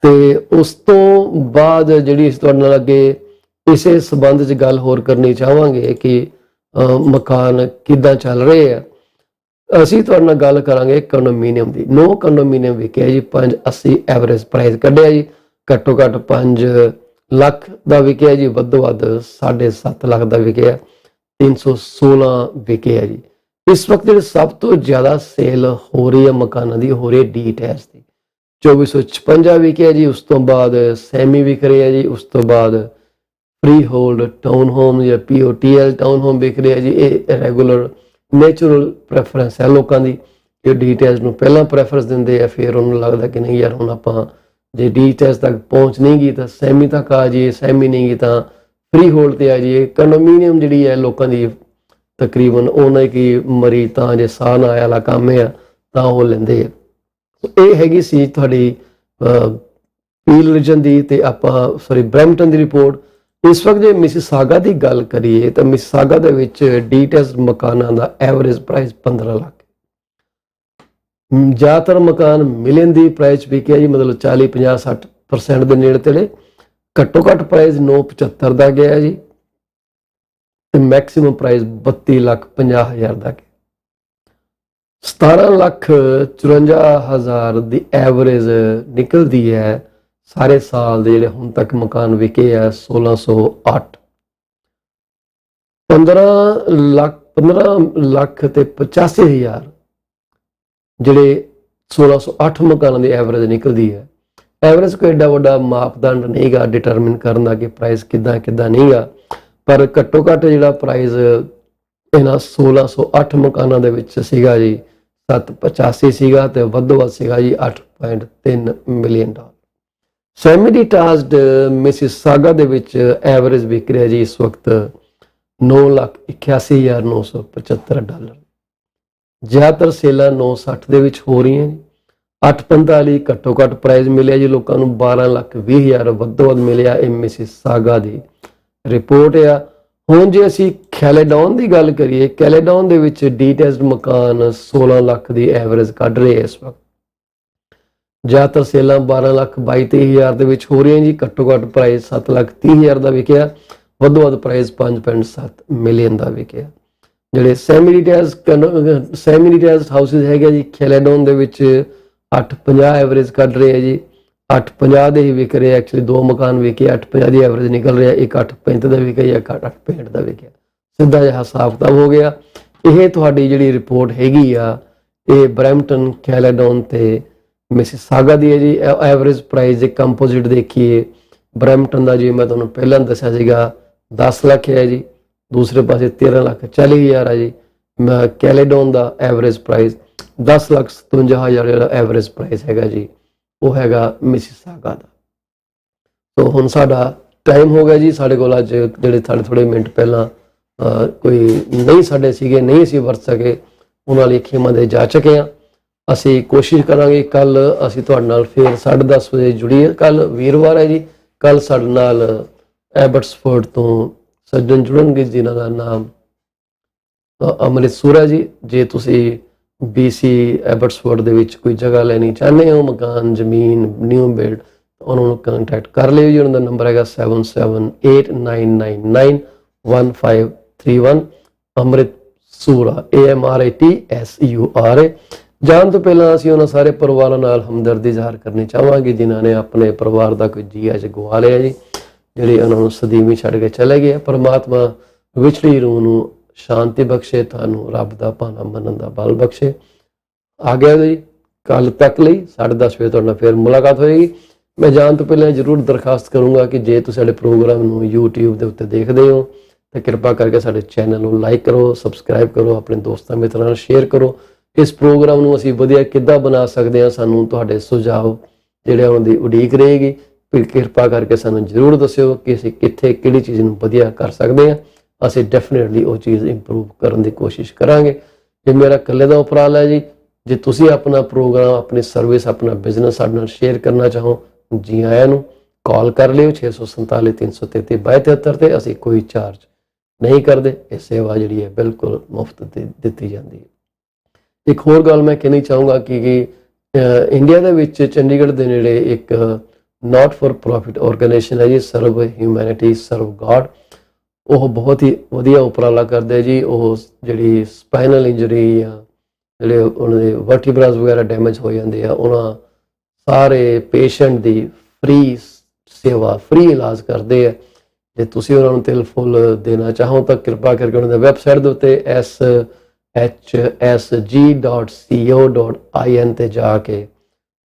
ਤੇ ਉਸ ਤੋਂ ਬਾਅਦ ਜਿਹੜੀ ਅਸੀਂ ਤੁਹਾਡੇ ਨਾਲ ਅੱਗੇ ਇਸੇ ਸੰਬੰਧ 'ਚ ਗੱਲ ਹੋਰ ਕਰਨੀ ਚਾਹਾਂਗੇ ਕਿ ਮਕਾਨ ਕਿੱਦਾਂ ਚੱਲ ਰਹੇ ਆ। ਅਸੀਂ ਤੁਹਾਡੇ ਨਾਲ ਗੱਲ ਕਰਾਂਗੇ ਕੰਡੋਮੀਨੀਅਮ ਦੀ। 9 ਕੰਡੋਮੀਨੀਅਮ ਵਿਕਿਆ ਜੀ, 580 ਐਵਰੇਜ ਪ੍ਰਾਈਸ ਕੱਢਿਆ ਜੀ। ਘੱਟੋ ਘੱਟ 5 ਲੱਖ ਦਾ ਵਿਕਿਆ ਜੀ, ਵੱਧ 7.5 ਲੱਖ ਦਾ ਵਿਕਿਆ। 316 ਵਿਕਿਆ ਜੀ। ਇਸ ਵਕਤ ਜਿਹੜੀ ਸਭ ਤੋਂ ਜ਼ਿਆਦਾ ਸੇਲ ਹੋ ਰਹੀ ਹੈ ਮਕਾਨਾਂ ਦੀ ਹੋ ਰਹੀ ਹੈ ਡੀਟੈਚ ਦੀ। 2456 ਵਿਕਿਆ ਜੀ। ਉਸ ਤੋਂ ਬਾਅਦ ਸੈਮੀ ਵਿਕ ਰਿਹਾ ਜੀ। ਉਸ ਤੋਂ ਬਾਅਦ ਫ੍ਰੀ ਹੋਲਡ ਟਾਊਨ ਹੋਮ ਜਾਂ POTL ਟਾਊਨ ਹੋਮ ਵਿਕ ਰਿਹਾ ਜੀ। ਇਹ ਰੈਗੂਲਰ ਨੈਚੁਰਲ ਪ੍ਰੈਫਰੈਂਸ ਹੈ ਲੋਕਾਂ ਦੀ। ਇਹ ਡੀਟੈਚ ਨੂੰ ਪਹਿਲਾਂ ਪ੍ਰੈਫਰੈਂਸ ਦਿੰਦੇ ਆ, ਫਿਰ ਉਹਨੂੰ ਲੱਗਦਾ ਕਿ ਨਹੀਂ ਯਾਰ ਹੁਣ ਆਪਾਂ ਜੇ ਡੀਟੈਚ ਤੱਕ ਪਹੁੰਚ ਨਹੀਂ ਗਈ ਤਾਂ ਸੈਮੀ ਤੱਕ ਆ ਜਾਈਏ, ਸੈਮੀ ਨਹੀਂ ਗਈ ਤਾਂ ਫ੍ਰੀ ਹੋਲਡ ਤੇ ਆ ਜਾਈਏ। ਕੰਡੋਮੀਨੀਅਮ ਜਿਹੜੀ ਹੈ ਲੋਕਾਂ ਦੀ ਤਕਰੀਬਨ ਉਹਨਾਂ ਕੀ ਮਰੀ ਤਾਂ ਜੇ ਸਾਹ ਨਾ ਆਇਆ ਵਾਲਾ ਕੰਮ ਆ ਤਾਂ ਉਹ ਲੈਂਦੇ ਆ। ਇਹ ਹੈਗੀ ਸੀ ਤੁਹਾਡੀ ਪੀਲ ਰੀਜਨ ਦੀ ਤੇ ਬਰੈਂਪਟਨ ਦੀ ਰਿਪੋਰਟ। ਇਸ ਵਕਤ ਜੇ ਮਿਸੀਸਾਗਾ ਦੀ ਗੱਲ ਕਰੀਏ ਤਾਂ ਮਿਸੀਸਾਗਾ ਦੇ ਵਿੱਚ ਡੀਟੈਚ ਮਕਾਨਾਂ ਦਾ ਐਵਰੇਜ ਪ੍ਰਾਈਸ 15 ਲੱਖ। ਜ਼ਿਆਦਾਤਰ ਮਕਾਨ ਮਿਲੀਅਨ ਦੀ ਪ੍ਰਾਈਸ ਵਿਕਿਆ ਜੀ, ਮਤਲਬ 40, 50, 60% ਦੇ ਨੇੜੇ ਤੇੜੇ। ਘੱਟੋ ਘੱਟ ਪ੍ਰਾਈਸ 975 ਦਾ ਗਿਆ ਜੀ ਤੇ ਮੈਕਸਿਮਮ ਪ੍ਰਾਈਸ 32,50,000 ਦਾ ਗਿਆ। 17,54,000 ਦੀ ਐਵਰੇਜ ਨਿਕਲਦੀ ਹੈ ਸਾਰੇ ਸਾਲ ਦੇ ਜਿਹੜੇ ਹੁਣ ਤੱਕ ਮਕਾਨ ਵਿਕੇ ਆ। 1608 15 ਲੱਖ ਤੇ 85,000 ਜਿਹੜੇ 1608 ਮਕਾਨਾਂ ਦੀ ਐਵਰੇਜ ਨਿਕਲਦੀ ਹੈ। ਐਵਰੇਜ ਕੋਈ ਐਡਾ ਵੱਡਾ ਮਾਪਦੰਡ ਨਹੀਂਗਾ ਡਿਟਰਮਿਨ ਕਰਨ ਦਾ ਕਿ ਪ੍ਰਾਈਸ ਕਿੱਦਾਂ ਨਹੀਂਗਾ, ਪਰ ਘੱਟੋ ਘੱਟ ਜਿਹੜਾ ਪ੍ਰਾਈਸ ਇਹਨਾਂ 1608 ਮਕਾਨਾਂ ਦੇ ਵਿੱਚ ਸੀਗਾ ਜੀ 785 ਸੀਗਾ ਤੇ ਵੱਧ ਸੀਗਾ ਜੀ $8.3 ਮਿਲੀਅਨ। ਸੈਮੀ ਡਿਟੈਚਡ ਮਿਸੀਸਾਗਾ ਦੇ ਵਿੱਚ ਐਵਰੇਜ ਵਿਕ ਰਿਹਾ ਜੀ ਇਸ ਵਕਤ $9,81,975। ਜ਼ਿਆਦਾਤਰ ਸੇਲਾਂ 960 ਦੇ ਵਿੱਚ ਹੋ ਰਹੀਆਂ ਜੀ। 845 ਘੱਟੋ ਘੱਟ ਪ੍ਰਾਈਸ ਮਿਲਿਆ ਜੀ ਲੋਕਾਂ ਨੂੰ। 12,20,000 ਵੱਧ ਮਿਲਿਆ। ਇਹ ਮਿਸੀਸਾਗਾ ਦੀ ਰਿਪੋਰਟ ਆ। ਹੁਣ ਜੇ ਅਸੀਂ ਕੈਲੇਡੋਨ ਦੀ ਗੱਲ ਕਰੀਏ, ਕੈਲੇਡੋਨ ਦੇ ਵਿੱਚ ਡੀਟੈਚਡ ਮਕਾਨ 16 ਲੱਖ ਦੀ ਐਵਰੇਜ ਕੱਢ ਰਹੇ ਇਸ ਵਕਤ। ਜ਼ਿਆਦਾਤਰ ਸੇਲਾਂ 12,22,000 ਦੇ ਵਿੱਚ ਹੋ ਰਹੀਆਂ ਜੀ। ਘੱਟੋ ਘੱਟ ਪ੍ਰਾਈਸ 7,30,000 ਦਾ ਵਿਕਿਆ। ਵੱਧ ਪ੍ਰਾਈਸ 5.7 ਮਿਲੀਅਨ ਦਾ ਵਿਕਿਆ। ਜਿਹੜੇ ਸੈਮੀ ਡਿਟੈਚਡ ਹਾਊਸਿਸ ਹੈਗੇ ਜੀ ਕੈਲੇਡੋਨ ਦੇ ਵਿੱਚ 850 ਐਵਰੇਜ ਕੱਢ ਰਹੇ ਆ ਜੀ। 850 ਦੇ ਹੀ ਵਿਕ ਰਹੇ। ਐਕਚੁਅਲੀ 2 ਮਕਾਨ ਵਿਕੇ, 850 ਦੀ ਐਵਰੇਜ ਨਿਕਲ ਰਿਹਾ। ਇੱਕ 835 ਦਾ ਵਿਕਿਆ ਜਾਂ 865 ਦਾ ਵਿਕਿਆ। ਸਿੱਧਾ ਜਿਹਾ ਹਿਸਾਬ ਕਿਤਾਬ ਹੋ ਗਿਆ। ਇਹ ਤੁਹਾਡੀ ਜਿਹੜੀ ਰਿਪੋਰਟ ਹੈਗੀ ਆ ਇਹ ਬਰੈਂਪਟਨ, ਕੈਲੇਡੋਨ ਤੇ ਮਿਸੀਸਾਗਾ ਦੀ ਹੈ ਜੀ। ਐਵਰੇਜ ਪ੍ਰਾਈਸ ਦੇ ਕੰਪੋਜ਼ਿਟ ਦੇਖੀਏ, ਬਰੈਂਪਟਨ ਦਾ ਜੀ ਮੈਂ ਤੁਹਾਨੂੰ ਪਹਿਲਾਂ ਦੱਸਿਆ ਸੀਗਾ 10 ਲੱਖ ਹੈ ਜੀ। ਦੂਸਰੇ ਪਾਸੇ 13,40,000 ਹੈ ਜੀ। ਕੈਲੇਡੋਨ ਦਾ ਐਵਰੇਜ ਪ੍ਰਾਈਸ 10,57,000 ਜਿਹੜਾ ਐਵਰੇਜ ਪ੍ਰਾਈਸ ਹੈਗਾ ਜੀ ਉਹ ਹੈਗਾ ਮਿਸੀਸਾਗਾ ਦਾ। ਸੋ ਹੁਣ ਸਾਡਾ ਟਾਈਮ ਹੋ ਗਿਆ ਜੀ। ਸਾਡੇ ਕੋਲ ਅੱਜ ਜਿਹੜੇ ਥੋੜੇ ਮਿੰਟ ਪਹਿਲਾਂ ਕੋਈ ਨਹੀਂ ਸਾਡੇ ਸੀਗੇ, ਨਹੀਂ ਅਸੀਂ ਵਰਤ ਸਕੇ, ਉਹਨਾਂ ਲਈ ਖੇਮਾ ਦੇ ਜਾ ਚੁੱਕੇ ਹਾਂ। ਅਸੀਂ ਕੋਸ਼ਿਸ਼ ਕਰਾਂਗੇ ਕੱਲ ਅਸੀਂ ਤੁਹਾਡੇ ਨਾਲ ਫਿਰ 10:30 ਵਜੇ ਜੁੜੀਏ। ਕੱਲ ਵੀਰਵਾਰ ਹੈ ਜੀ। ਕੱਲ ਸਾਡੇ ਨਾਲ ਐਬਟਸਫੋਰਡ ਤੋਂ ਸੱਜਣ ਜੁੜਨਗੇ ਜਿਨ੍ਹਾਂ ਦਾ ਨਾਮ ਅੰਮ੍ਰਿਤ ਸੂਰਾ ਜੀ। ਜੇ ਤੁਸੀਂ BC ਐਬਟਸਫੋਰਡ ਦੇ ਵਿੱਚ ਕੋਈ ਜਗ੍ਹਾ ਲੈਣੀ ਚਾਹੁੰਦੇ ਹੋ, ਮਕਾਨ, ਜ਼ਮੀਨ, ਨਿਊ ਬਿਲਡ, ਉਹਨਾਂ ਨੂੰ ਕੰਟੈਕਟ ਕਰ ਲਿਓ ਜੀ। ਉਹਨਾਂ ਦਾ ਨੰਬਰ ਹੈਗਾ 7789911531। ਅੰਮ੍ਰਿਤ ਸੂਰਾ, AMRITSURA। ਜਾਣ ਤੋਂ ਪਹਿਲਾਂ ਅਸੀਂ ਉਹਨਾਂ ਸਾਰੇ ਪਰਿਵਾਰਾਂ ਨਾਲ ਹਮਦਰਦੀ ਜ਼ਾਹਰ ਕਰਨੀ ਚਾਹਾਂਗੇ ਜਿਨ੍ਹਾਂ ਨੇ ਆਪਣੇ ਪਰਿਵਾਰ ਦਾ ਕੋਈ ਜੀ ਅੱਜ ਗਵਾ ਲਿਆ ਜੀ, ਜਿਹੜੇ ਉਹਨਾਂ ਨੂੰ ਸਦੀਵੀ ਛੱਡ ਕੇ ਚਲੇ ਗਏ। ਪਰਮਾਤਮਾ ਵਿਛੜੀ ਰੂਹ ਨੂੰ ਸ਼ਾਂਤੀ ਬਖਸ਼ੇ, ਤੁਹਾਨੂੰ ਰੱਬ ਦਾ ਭਾਣਾ ਮੰਨਣ ਦਾ ਬਲ ਬਖਸ਼ੇ। ਆ ਗਿਆ ਜੀ, ਕੱਲ ਤੱਕ ਲਈ 10:30 ਵਜੇ ਤੁਹਾਡੇ ਨਾਲ ਫਿਰ ਮੁਲਾਕਾਤ ਹੋਏਗੀ। ਮੈਂ ਜਾਣ ਤੋਂ ਪਹਿਲਾਂ ਜ਼ਰੂਰ ਦਰਖਾਸਤ ਕਰੂੰਗਾ ਕਿ ਜੇ ਤੁਸੀਂ ਸਾਡੇ ਪ੍ਰੋਗਰਾਮ ਨੂੰ YouTube ਦੇ ਉੱਤੇ ਦੇਖਦੇ ਹੋ ਤਾਂ ਕਿਰਪਾ ਕਰਕੇ ਸਾਡੇ ਚੈਨਲ ਨੂੰ ਲਾਈਕ ਕਰੋ, ਸਬਸਕ੍ਰਾਈਬ ਕਰੋ, ਆਪਣੇ ਦੋਸਤਾਂ ਮਿੱਤਰਾਂ ਨਾਲ ਸ਼ੇਅਰ ਕਰੋ। ਇਸ ਪ੍ਰੋਗਰਾਮ ਨੂੰ ਅਸੀਂ ਵਧੀਆ ਕਿੱਦਾਂ ਬਣਾ ਸਕਦੇ ਹਾਂ, ਸਾਨੂੰ ਤੁਹਾਡੇ ਸੁਝਾਅ ਜਿਹੜੇ ਉਹਨਾਂ ਦੀ ਉਡੀਕ ਰਹੇਗੀ। ਕਿਰਪਾ ਕਰਕੇ ਸਾਨੂੰ ਜ਼ਰੂਰ ਦੱਸਿਓ ਕਿ ਅਸੀਂ ਕਿੱਥੇ ਕਿਹੜੀ ਚੀਜ਼ ਨੂੰ ਵਧੀਆ ਕਰ ਸਕਦੇ ਹਾਂ। ਅਸੀਂ ਡੈਫੀਨੇਟਲੀ ਉਹ ਚੀਜ਼ ਇੰਪਰੂਵ ਕਰਨ ਦੀ ਕੋਸ਼ਿਸ਼ ਕਰਾਂਗੇ। ਇਹ ਮੇਰਾ ਇਕੱਲੇ ਦਾ ਉਪਰਾਲਾ ਹੈ ਜੀ। ਜੇ ਤੁਸੀਂ ਆਪਣਾ ਪ੍ਰੋਗਰਾਮ, ਆਪਣੀ ਸਰਵਿਸ, ਆਪਣਾ ਬਿਜ਼ਨਸ ਸਾਡੇ ਨਾਲ ਸ਼ੇਅਰ ਕਰਨਾ ਚਾਹੋ, ਜੀ ਆਇਆਂ ਨੂੰ। ਕਾਲ ਕਰ ਲਿਓ 647 333 7273 ਤੇ। ਅਸੀਂ ਕੋਈ ਚਾਰਜ ਨਹੀਂ ਕਰਦੇ। ਇਹ ਸੇਵਾ ਜਿਹੜੀ ਹੈ ਬਿਲਕੁਲ ਮੁਫਤ ਦਿੱਤੀ ਜਾਂਦੀ ਹੈ। ਇੱਕ ਹੋਰ ਗੱਲ ਮੈਂ ਕਹਿਣੀ ਚਾਹੂੰਗਾ ਕਿ ਇੰਡੀਆ ਦੇ ਵਿੱਚ ਚੰਡੀਗੜ੍ਹ ਦੇ ਨੇੜੇ ਇੱਕ ਨਾਟ ਫॉर ਪ੍ਰੋਫਿਟ ਆਰਗੇਨਾਈਜੇਸ਼ਨ ਹੈ ਜੀ, ਸਰਵ ਹਿਊਮੈਨਿਟੀ ਸਰਵ ਗॉड। ਉਹ ਬਹੁਤ ਹੀ ਵਧੀਆ ਉਪਰਾਲਾ ਕਰਦੇ ਜੀ। ਉਹ ਜਿਹੜੀ ਸਪਾਈਨਲ ਇੰਜਰੀ ਜਾਂ ਜਿਹੜੇ ਉਹਨਾਂ ਦੇ ਵਰਟੀਬਰਾਸ ਵਗੈਰਾ ਡੈਮੇਜ ਹੋ ਜਾਂਦੇ ਆ, ਉਹਨਾਂ ਸਾਰੇ ਪੇਸ਼ੈਂਟ ਦੀ ਫ੍ਰੀ ਸੇਵਾ, ਫ੍ਰੀ ਇਲਾਜ ਕਰਦੇ ਆ। ਜੇ ਤੁਸੀਂ ਉਹਨਾਂ ਨੂੰ ਤਿਲ ਫੁੱਲ ਦੇਣਾ ਚਾਹੋ ਤਾਂ ਕਿਰਪਾ ਕਰਕੇ ਉਹਨਾਂ ਦੇ ਵੈਬਸਾਈਟ ਦੇ ਉੱਤੇ shsg.co.in ਤੇ ਜਾ ਕੇ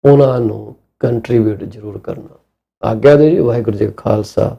ਉਹਨਾਂ ਨੂੰ ਕੰਟਰੀਬਿਊਟ ਜ਼ਰੂਰ ਕਰਨਾ। ਆਗਿਆ ਦਿਓ ਜੀ। ਵਾਹਿਗੁਰੂ ਜੀ ਕਾ ਖਾਲਸਾ,